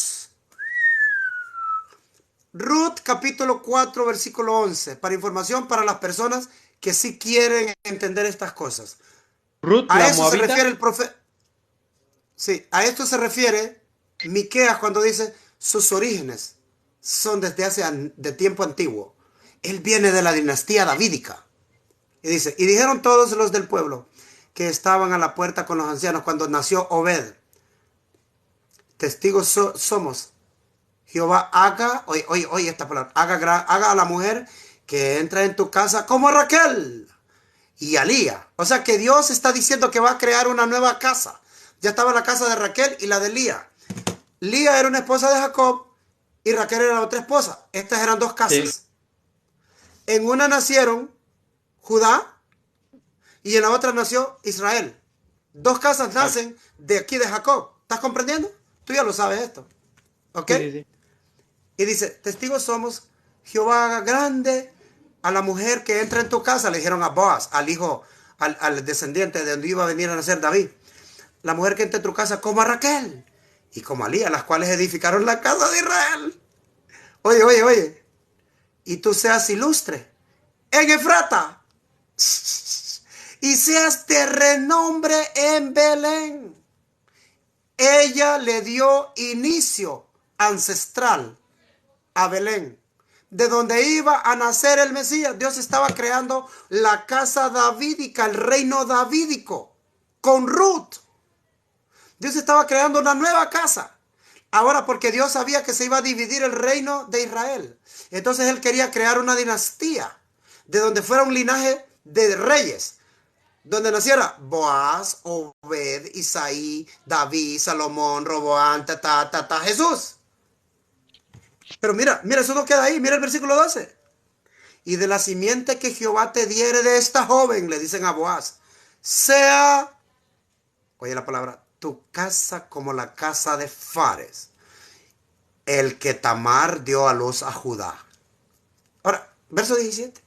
Ruth capítulo 4 versículo 11. Para información para las personas que sí quieren entender estas cosas. Ruth, A la eso se moabita. refiere el profeta. Sí, a esto se refiere Miqueas cuando dice sus orígenes son desde de tiempo antiguo. Él viene de la dinastía davídica. Y dice, y dijeron todos los del pueblo que estaban a la puerta con los ancianos cuando nació Obed. Testigos somos. Jehová haga, oye esta palabra, haga a la mujer que entra en tu casa como a Raquel y a Lía. O sea que Dios está diciendo que va a crear una nueva casa. Ya estaba la casa de Raquel y la de Lía. Lía era una esposa de Jacob y Raquel era la otra esposa. Estas eran dos Sí, casas. En una nacieron Judá y en la otra nació Israel. Dos casas exacto. nacen de aquí de Jacob. ¿Estás comprendiendo? Tú ya lo sabes esto. ¿Ok? Sí, sí, sí. Y dice, testigos somos, Jehová haga grande a la mujer que entra en tu casa. Le dijeron a Boaz, al hijo, al descendiente de donde iba a venir a nacer David. La mujer que entra en tu casa como a Raquel y como a Lía, las cuales edificaron la casa de Israel. Oye. Y tú seas ilustre en Efrata y seas de renombre en Belén. ella le dio inicio ancestral a Belén, de donde iba a nacer el Mesías. Dios estaba creando la casa davídica, el reino davídico, con Ruth. Dios estaba creando una nueva casa. Ahora, porque Dios sabía que se iba a dividir el reino de Israel. Entonces Él quería crear una dinastía, de donde fuera un linaje de reyes, donde naciera Boaz, Obed, Isaí, David, Salomón, Roboán, Jesús. Pero mira, eso no queda ahí. Mira el versículo 12. Y de la simiente que Jehová te diere de esta joven, le dicen a Boaz, sea, oye la palabra, tu casa como la casa de Fares, el que Tamar dio a luz a Judá. Ahora, verso 17.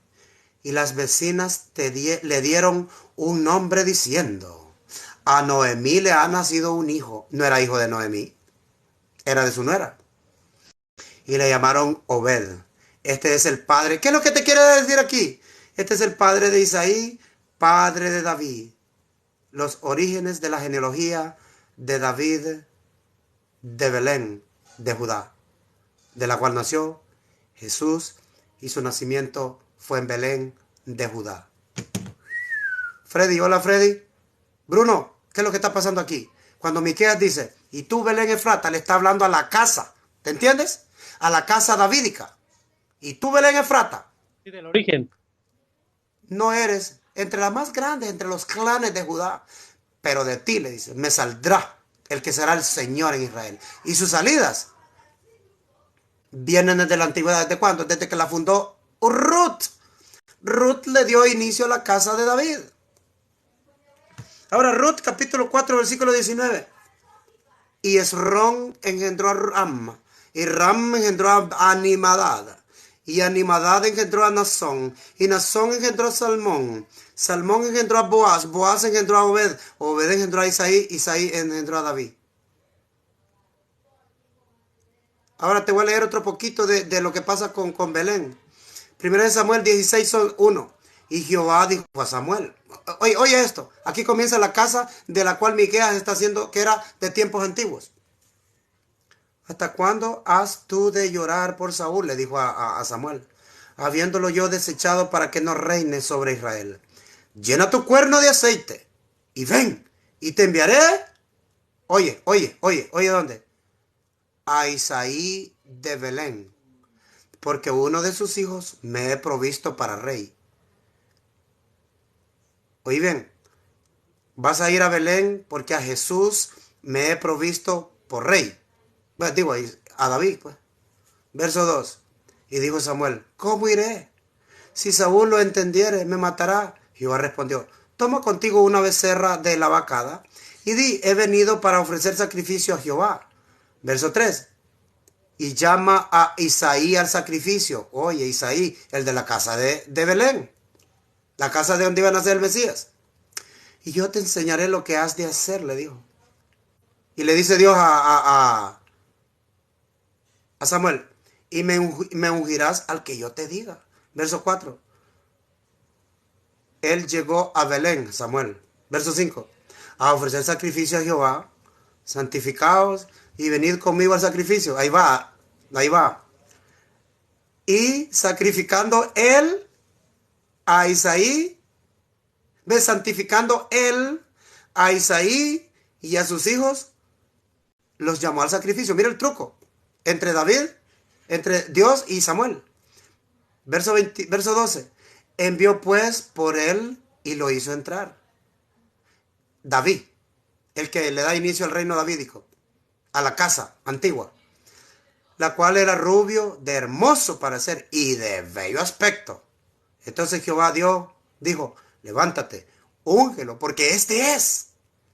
Y las vecinas le dieron un nombre diciendo, a Noemí le ha nacido un hijo. No era hijo de Noemí, era de su nuera. Y le llamaron Obed. Este es el padre. ¿Qué es lo que te quiere decir aquí? Este es el padre de Isaí, padre de David. Los orígenes de la genealogía de David de Belén, de Judá, de la cual nació Jesús, y su nacimiento fue en Belén de Judá. Freddy, hola Freddy. Bruno, ¿qué es lo que está pasando aquí? Cuando Miqueas dice, y tú Belén Efrata, le está hablando a la casa. ¿Te entiendes? A la casa davídica. Y tú Belén Efrata. Sí, del origen. No eres entre las más grandes, entre los clanes de Judá. Pero de ti, le dice, me saldrá el que será el Señor en Israel. Y sus salidas vienen desde la antigüedad. ¿Desde cuándo? Desde que la fundó Ruth. Ruth le dio inicio a la casa de David. Ahora Ruth capítulo 4 versículo 19. Y Esrón engendró a Ram. Y Ram engendró a Animadad. Y Animadad engendró a Nazón. Y Nazón engendró a Salmón. Salmón engendró a Boaz. Boaz engendró a Obed. Obed engendró a Isaí. Isaí engendró a David. Ahora te voy a leer otro poquito de lo que pasa con Belén. 1 Samuel 16:1. Y Jehová dijo a Samuel. Oye esto. Aquí comienza la casa de la cual Miqueas está haciendo, que era de tiempos antiguos. ¿Hasta cuándo has tú de llorar por Saúl? Le dijo a Samuel. Habiéndolo yo desechado para que no reine sobre Israel. Llena tu cuerno de aceite y ven y te enviaré. Oye, ¿dónde? A Isaí de Belén, porque uno de sus hijos me he provisto para rey. Oye bien, vas a ir a Belén porque a Jesús me he provisto por rey. Bueno, digo a David, pues. Verso 2. Y dijo Samuel, ¿cómo iré? Si Saúl lo entendiere, me matará. Jehová respondió, toma contigo una becerra de la vacada y di, he venido para ofrecer sacrificio a Jehová. Verso 3. Y llama a Isaí al sacrificio. Oye, Isaí, el de la casa de Belén. La casa de donde iba a nacer el Mesías. Y yo te enseñaré lo que has de hacer, le dijo. Y le dice Dios a Samuel, y me ungirás al que yo te diga. Verso 4. Él llegó a Belén, Samuel. Verso 5. A ofrecer sacrificio a Jehová. Santificaos y venid conmigo al sacrificio. Ahí va. Y sacrificando él a Isaí. ¿Ves? Santificando él a Isaí y a sus hijos. Los llamó al sacrificio. Mira el truco. Entre David, entre Dios y Samuel. Verso 12. Envió pues por él y lo hizo entrar. David, el que le da inicio al reino davídico, a la casa antigua, la cual era rubio, de hermoso parecer y de bello aspecto. Entonces Jehová dijo, levántate, úngelo, porque este es.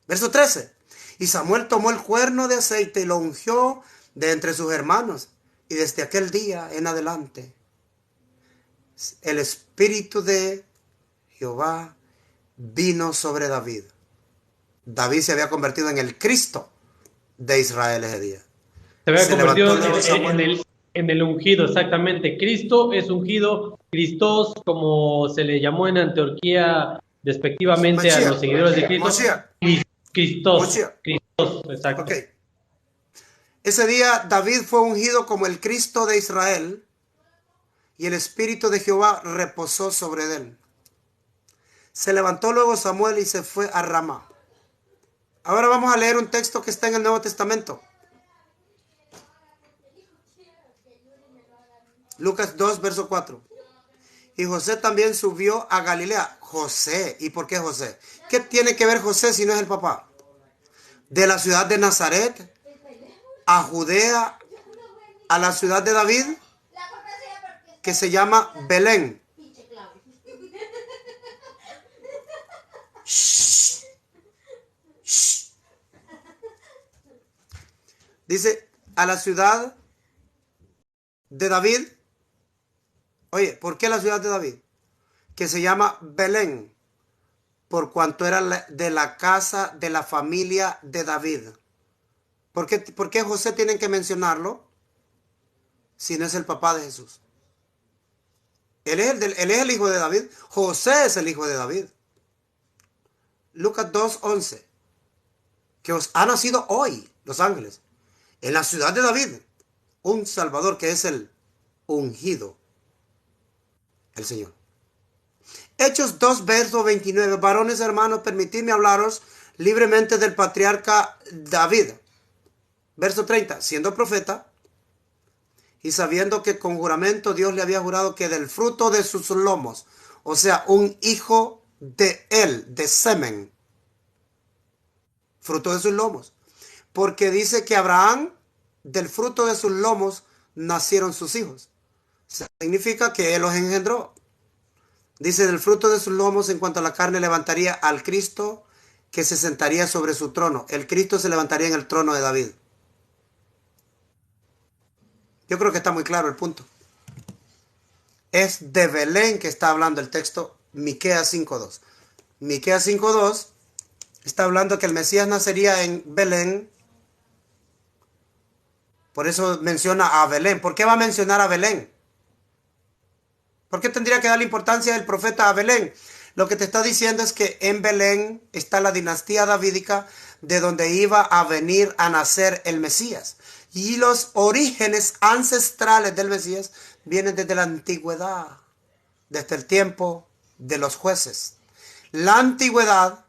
Verso 13. Y Samuel tomó el cuerno de aceite y lo ungió de entre sus hermanos. Y desde aquel día en adelante, el espíritu de Jehová vino sobre David. David se había convertido en el Cristo de Israel ese día. Se había convertido en el ungido, exactamente. Cristo es ungido. Cristos, como se le llamó en Antioquía despectivamente a los seguidores de Cristo. Cristos. Exacto. Ok. Ese día David fue ungido como el Cristo de Israel y el Espíritu de Jehová reposó sobre él. Se levantó luego Samuel y se fue a Ramá. Ahora vamos a leer un texto que está en el Nuevo Testamento. Lucas 2, verso 4. Y José también subió a Galilea. José. ¿Y por qué José? ¿Qué tiene que ver José si no es el papá? De la ciudad de Nazaret a Judea, a la ciudad de David, que se llama Belén. Shh. Shh. Dice, a la ciudad de David. Oye, ¿por qué la ciudad de David? Que se llama Belén, por cuanto era de la casa de la familia de David. ¿Por qué José tienen que mencionarlo si no es el papá de Jesús? Él es el hijo de David. José es el hijo de David. Lucas 2:11. Que os ha nacido hoy, los ángeles, en la ciudad de David, un Salvador que es el ungido, el Señor. Hechos 2, verso 29. Varones hermanos, permitidme hablaros libremente del patriarca David. Verso 30. Siendo profeta y sabiendo que con juramento Dios le había jurado que del fruto de sus lomos, o sea, un hijo de él, de semen, fruto de sus lomos. Porque dice que Abraham, del fruto de sus lomos, nacieron sus hijos. Significa que él los engendró. Dice, del fruto de sus lomos, en cuanto a la carne, levantaría al Cristo que se sentaría sobre su trono. El Cristo se levantaría en el trono de David. Yo creo que está muy claro el punto. Es de Belén que está hablando el texto Miqueas 5:2. Miqueas 5:2 está hablando que el Mesías nacería en Belén. Por eso menciona a Belén. ¿Por qué va a mencionar a Belén? ¿Por qué tendría que darle importancia el profeta a Belén? Lo que te está diciendo es que en Belén está la dinastía davídica de donde iba a venir a nacer el Mesías. Y los orígenes ancestrales del Mesías vienen desde la antigüedad, desde el tiempo de los jueces. La antigüedad,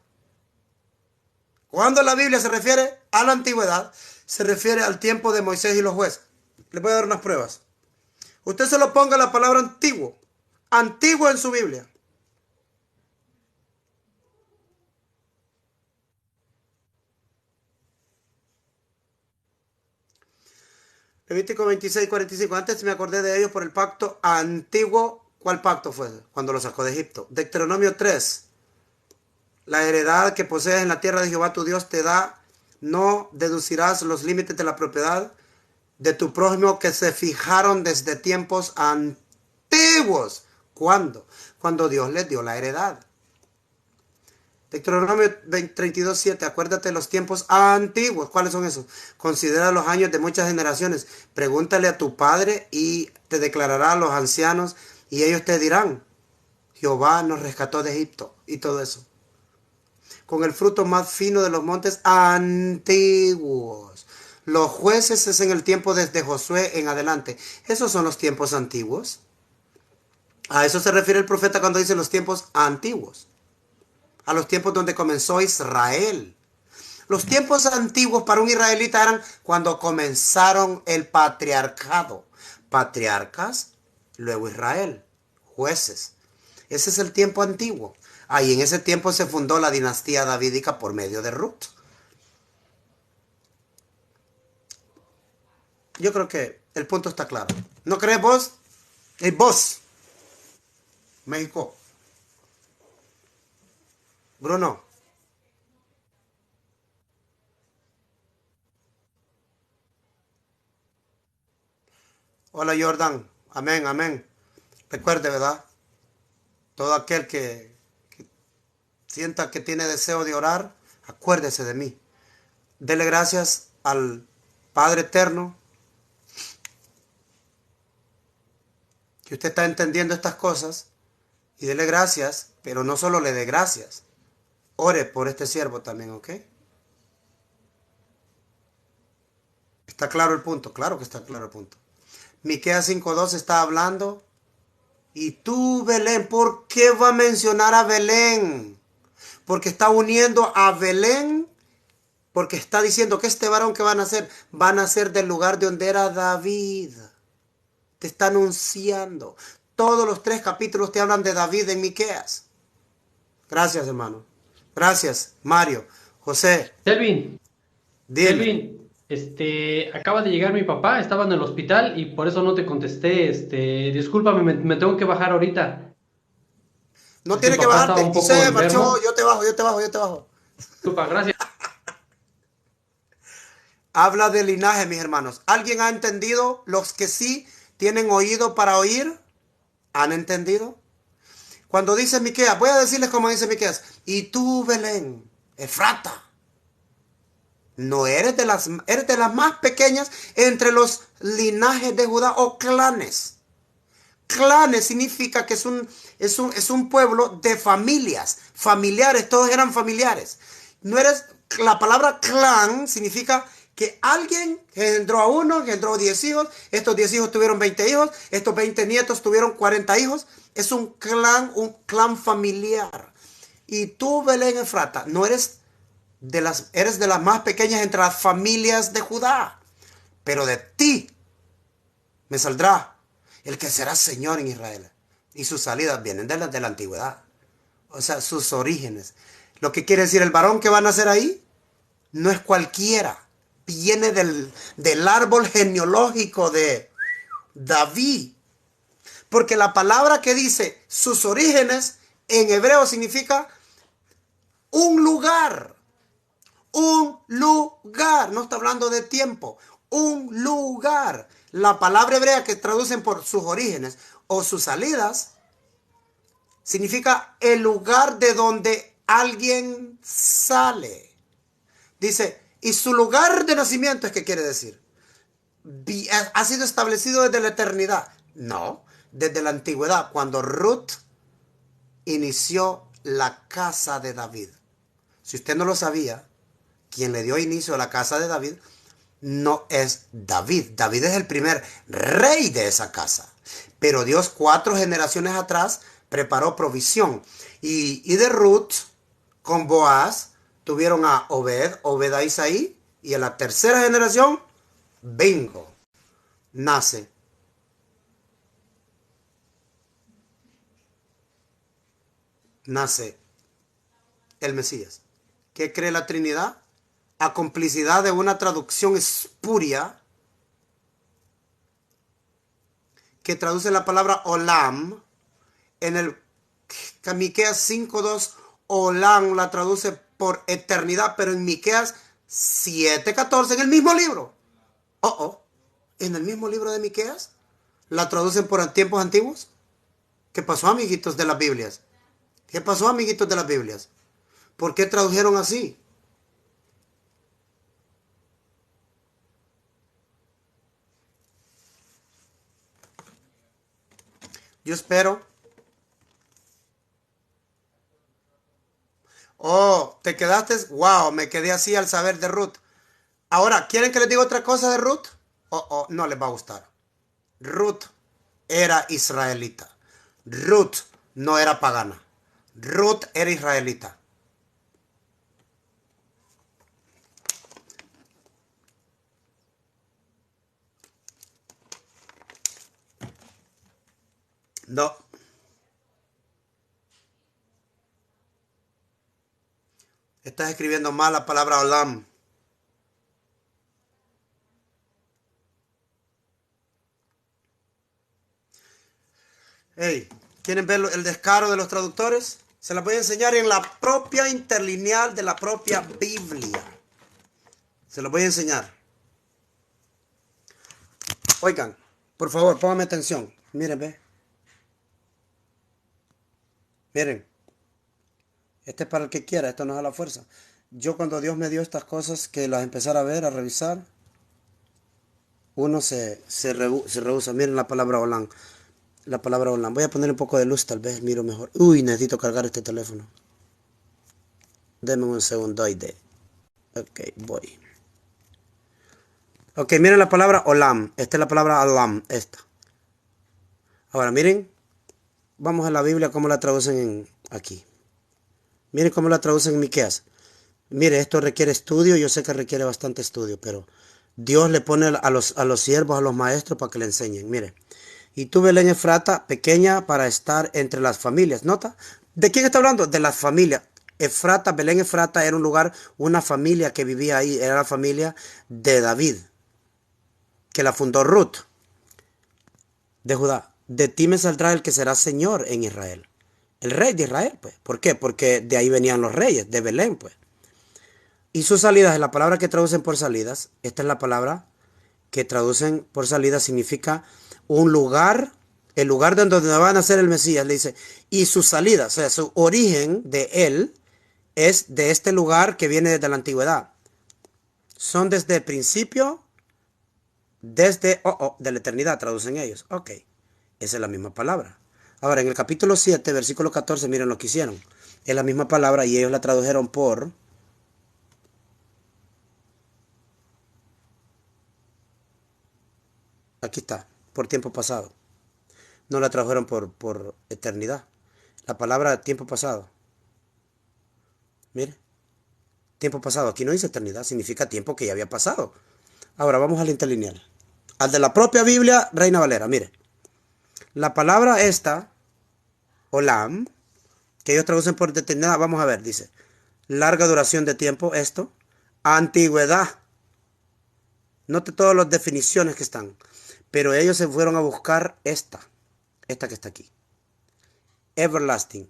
cuando la Biblia se refiere a la antigüedad, se refiere al tiempo de Moisés y los jueces. Les voy a dar unas pruebas. Usted solo ponga la palabra antiguo. Antiguo en su Biblia. Levítico 26:45. Antes me acordé de ellos por el pacto antiguo. ¿Cuál pacto fue? Cuando los sacó de Egipto. Deuteronomio 3. La heredad que posees en la tierra de Jehová tu Dios te da. No deducirás los límites de la propiedad de tu prójimo que se fijaron desde tiempos antiguos. ¿Cuándo? Cuando Dios les dio la heredad. Deuteronomio 32:7. Acuérdate de los tiempos antiguos. ¿Cuáles son esos? Considera los años de muchas generaciones. Pregúntale a tu padre y te declarará a los ancianos y ellos te dirán, Jehová nos rescató de Egipto y todo eso. Con el fruto más fino de los montes antiguos. Los jueces es en el tiempo desde Josué en adelante. ¿Esos son los tiempos antiguos? A eso se refiere el profeta cuando dice los tiempos antiguos. A los tiempos donde comenzó Israel. Los tiempos antiguos para un israelita eran cuando comenzaron el patriarcado. Patriarcas, luego Israel, jueces. Ese es el tiempo antiguo. Ahí en ese tiempo se fundó la dinastía davídica por medio de Ruth. Yo creo que el punto está claro. ¿No crees vos? Vos. México. Bruno. Hola Jordan. Amén, amén. Recuerde, ¿verdad? Todo aquel que sienta que tiene deseo de orar, acuérdese de mí. Dele gracias al Padre Eterno. Que usted está entendiendo estas cosas. Y dele gracias, pero no solo le dé gracias. Ore por este siervo también, ¿ok? Está claro el punto, claro que está claro el punto. Miqueas 5:2 está hablando. Y tú, Belén, ¿por qué va a mencionar a Belén? Porque está uniendo a Belén, porque está diciendo que este varón que va a nacer del lugar de donde era David. Te está anunciando. Todos los 3 capítulos te hablan de David en Miqueas. Gracias, hermano. Gracias, Mario. José, Selvin, dime. Selvin, acaba de llegar mi papá, estaba en el hospital y por eso no te contesté. Discúlpame, me tengo que bajar ahorita. No Es que mi tiene que papá estaba bajarte. un Y poco se marchó. enfermo. Yo te bajo, yo te bajo, yo te bajo. Disculpa, gracias. Habla de linaje, mis hermanos. ¿Alguien ha entendido? Los que sí tienen oído para oír, ¿han entendido? Cuando dice Miqueas, voy a decirles como dice Miqueas. Y tú, Belén, Efrata, no eres de las más pequeñas entre los linajes de Judá o clanes. Clanes significa que es un pueblo de familias, familiares, todos eran familiares. No eres, la palabra clan significa que alguien engendró a uno, engendró 10 hijos, estos 10 hijos tuvieron 20 hijos, estos 20 nietos tuvieron 40 hijos. Es un clan familiar. Y tú, Belén Efrata, no eres eres de las más pequeñas entre las familias de Judá, pero de ti me saldrá el que será Señor en Israel. Y sus salidas vienen de la antigüedad. O sea, sus orígenes. Lo que quiere decir el varón que va a nacer ahí no es cualquiera. Viene del árbol genealógico de David. Porque la palabra que dice sus orígenes en hebreo significa un lugar. Un lugar. No está hablando de tiempo. Un lugar. La palabra hebrea que traducen por sus orígenes o sus salidas significa el lugar de donde alguien sale. Dice, y su lugar de nacimiento es que quiere decir. ¿Ha sido establecido desde la eternidad? No, desde la antigüedad, cuando Ruth inició la casa de David. Si usted no lo sabía, quien le dio inicio a la casa de David no es David. David es el primer rey de esa casa. Pero Dios 4 generaciones atrás preparó provisión. Y de Ruth con Boaz tuvieron a Obed a Isaí. Y en la tercera generación, bingo, nace el Mesías. ¿Qué cree la Trinidad? A complicidad de una traducción espuria que traduce la palabra olam. En el Miqueas 5:2, olam la traduce por eternidad, pero en Miqueas 7:14, en el mismo libro. En el mismo libro de Miqueas, la traducen por tiempos antiguos. ¿Qué pasó, amiguitos de las Biblias? ¿Qué pasó, amiguitos de las Biblias? ¿Por qué tradujeron así? Yo espero. Oh, te quedaste. Wow, me quedé así al saber de Ruth. Ahora, ¿quieren que les diga otra cosa de Ruth? No les va a gustar. Ruth era israelita. Ruth no era pagana. Ruth era israelita. No. Estás escribiendo mal la palabra olam. Hey, ¿quieren ver el descaro de los traductores? Se las voy a enseñar en la propia interlineal de la propia Biblia. Se los voy a enseñar. Oigan, por favor, pónganme atención. Miren, ve. Miren. Este es para el que quiera, esto no es a la fuerza. Yo cuando Dios me dio estas cosas, que las empezara a ver, a revisar, uno se rehúsa. Miren la palabra olam. La palabra olam. Voy a poner un poco de luz, tal vez miro mejor. Uy, necesito cargar este teléfono. Denme un segundo. Ok, voy. Ok, miren la palabra olam. Esta es la palabra alam, esta. Ahora, miren, vamos a la Biblia, cómo la traducen aquí. Miren cómo la traducen en Miqueas. Mire, esto requiere estudio, yo sé que requiere bastante estudio, pero Dios le pone a los siervos, a los maestros para que le enseñen. Mire, y tú, Belén Efrata, pequeña para estar entre las familias. ¿Nota? ¿De quién está hablando? De las familias. Efrata, Belén Efrata era un lugar, una familia que vivía ahí, era la familia de David, que la fundó Ruth, de Judá. De ti me saldrá el que será Señor en Israel. El rey de Israel, pues. ¿Por qué? Porque de ahí venían los reyes, de Belén, pues. Y sus salidas, la palabra que traducen por salidas, esta es la palabra que traducen por salidas, significa un lugar, el lugar de donde va a nacer el Mesías, le dice, y su salida, o sea, su origen de él es de este lugar que viene desde la antigüedad. Son desde el principio, desde, de la eternidad, traducen ellos. Ok, esa es la misma palabra. Ahora, en el capítulo 7, versículo 14, miren lo que hicieron. Es la misma palabra y ellos la tradujeron por... Aquí está, por tiempo pasado. No la tradujeron por eternidad. La palabra tiempo pasado. Mire, tiempo pasado. Aquí no dice eternidad, significa tiempo que ya había pasado. Ahora vamos al interlineal. Al de la propia Biblia, Reina Valera. Mire, la palabra esta, olam, que ellos traducen por eternidad, vamos a ver, dice, larga duración de tiempo, esto, antigüedad. Note todas las definiciones que están. Pero ellos se fueron a buscar esta que está aquí. Everlasting.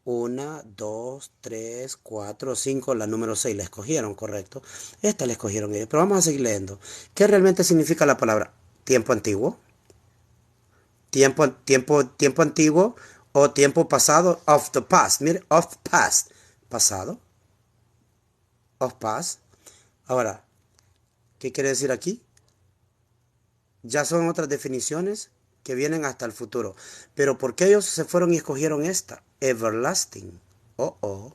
1, 2, 3, 4, 5, la número 6 la escogieron, correcto. Esta la escogieron ellos, pero vamos a seguir leyendo. ¿Qué realmente significa la palabra? Tiempo antiguo. Tiempo antiguo o tiempo pasado. Of the past. Mire, of the past. Pasado. Of past. Ahora, ¿qué quiere decir aquí? Ya son otras definiciones que vienen hasta el futuro. Pero ¿por qué ellos se fueron y escogieron esta? Everlasting. ¿Por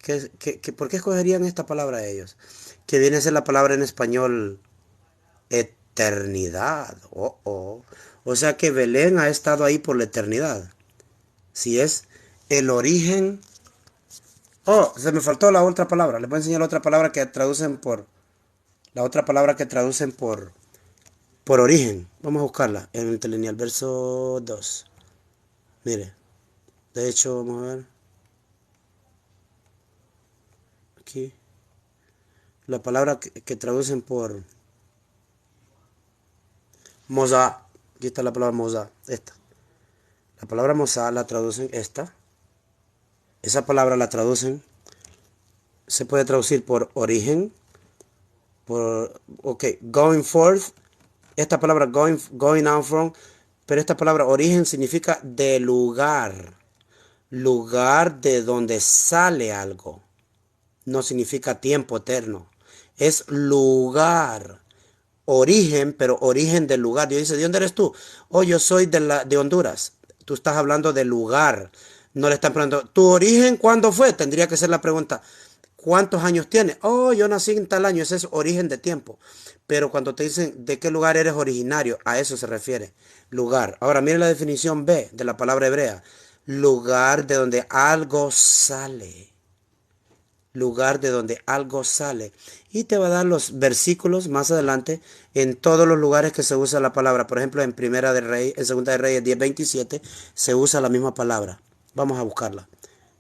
qué escogerían esta palabra ellos? Que viene a ser la palabra en español eternidad. O sea que Belén ha estado ahí por la eternidad. Si es el origen. Oh, se me faltó la otra palabra. Les voy a enseñar la otra palabra que traducen por. La otra palabra que traducen por origen. Vamos a buscarla en el interlineal, verso 2. Mire, de hecho, vamos a ver. Aquí. La palabra que traducen por Mosá. Aquí está la palabra Mosá. Esta. La palabra Mosá la traducen esta. Esa palabra la traducen. Se puede traducir por origen. Going forth. Esta palabra going out from. Pero esta palabra origen significa de lugar. Lugar de donde sale algo. No significa tiempo eterno. Es lugar. Origen, pero origen del lugar. Dios dice, ¿de dónde eres tú? Oh, yo soy de Honduras. Tú estás hablando de lugar. No le están preguntando, ¿tu origen cuándo fue? Tendría que ser la pregunta. ¿Cuántos años tienes? Oh, yo nací en tal año. Ese es origen de tiempo. Pero cuando te dicen, ¿de qué lugar eres originario? A eso se refiere. Lugar. Ahora, mire la definición B de la palabra hebrea. Lugar de donde algo sale. Lugar de donde algo sale. Y te va a dar los versículos más adelante en todos los lugares que se usa la palabra. Por ejemplo, en Primera de Reyes, en Segunda de Reyes 10:27 se usa la misma palabra. Vamos a buscarla.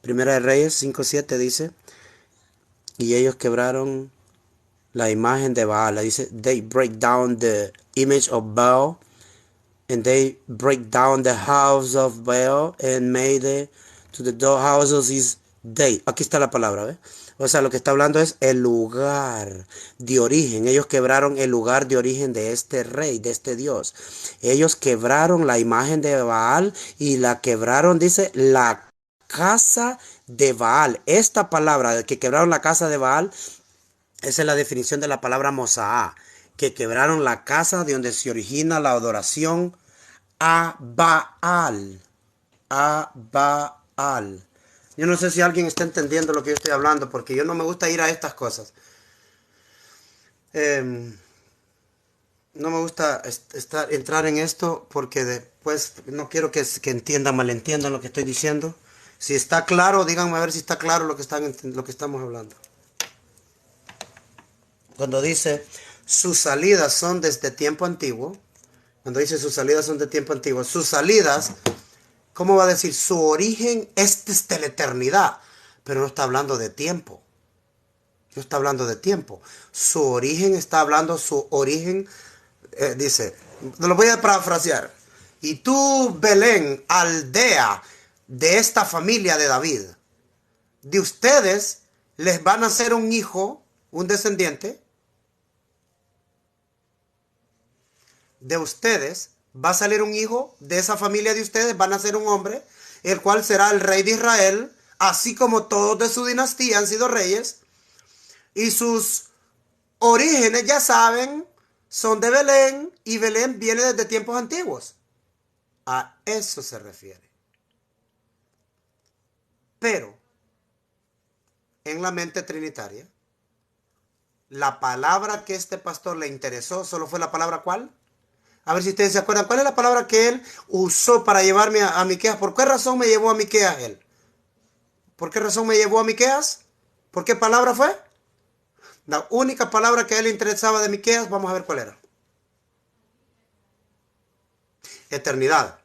Primera de Reyes 5:7 dice, y ellos quebraron la imagen de Baal. Dice, they break down the image of Baal, and they break down the house of Baal, and made to the door houses is they. Aquí está la palabra, ¿ves? O sea, lo que está hablando es el lugar de origen. Ellos quebraron el lugar de origen de este rey, de este Dios. Ellos quebraron la imagen de Baal y la quebraron, dice, la casa de Baal. Esta palabra de que quebraron la casa de Baal, esa es la definición de la palabra Mosá, que quebraron la casa de donde se origina la adoración a Baal. A Baal. Yo no sé si alguien está entendiendo lo que yo estoy hablando, porque yo no me gusta ir a estas cosas. No me gusta entrar en esto porque después no quiero que malentiendan lo que estoy diciendo. Si está claro, díganme a ver si está claro lo que estamos hablando. Cuando dice sus salidas son desde tiempo antiguo, cuando dice sus salidas son de tiempo antiguo, sus salidas, ¿cómo va a decir? Su origen es desde la eternidad, pero no está hablando de tiempo. No está hablando de tiempo. Su origen dice, lo voy a parafrasear. Y tú, Belén, aldea de esta familia de David, de ustedes les van a nacer un hijo, un descendiente. De ustedes va a salir un hijo, de esa familia de ustedes van a ser un hombre, el cual será el rey de Israel, así como todos de su dinastía han sido reyes. Y sus orígenes, ya saben, son de Belén, y Belén viene desde tiempos antiguos. A eso se refiere. Pero, en la mente trinitaria, la palabra que este pastor le interesó solo fue la palabra ¿cuál? A ver si ustedes se acuerdan. ¿Cuál es la palabra que él usó para llevarme a Miqueas? ¿Por qué razón me llevó a Miqueas él? ¿Por qué razón me llevó a Miqueas? ¿Por qué palabra fue? La única palabra que a él le interesaba de Miqueas, vamos a ver cuál era. Eternidad.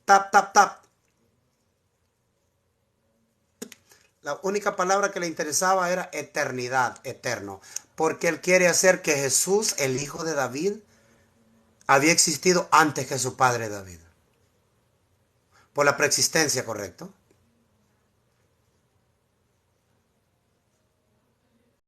Tap, tap, tap. La única palabra que le interesaba era eternidad, eterno. Porque él quiere hacer que Jesús, el hijo de David, había existido antes que su padre David. Por la preexistencia, ¿correcto?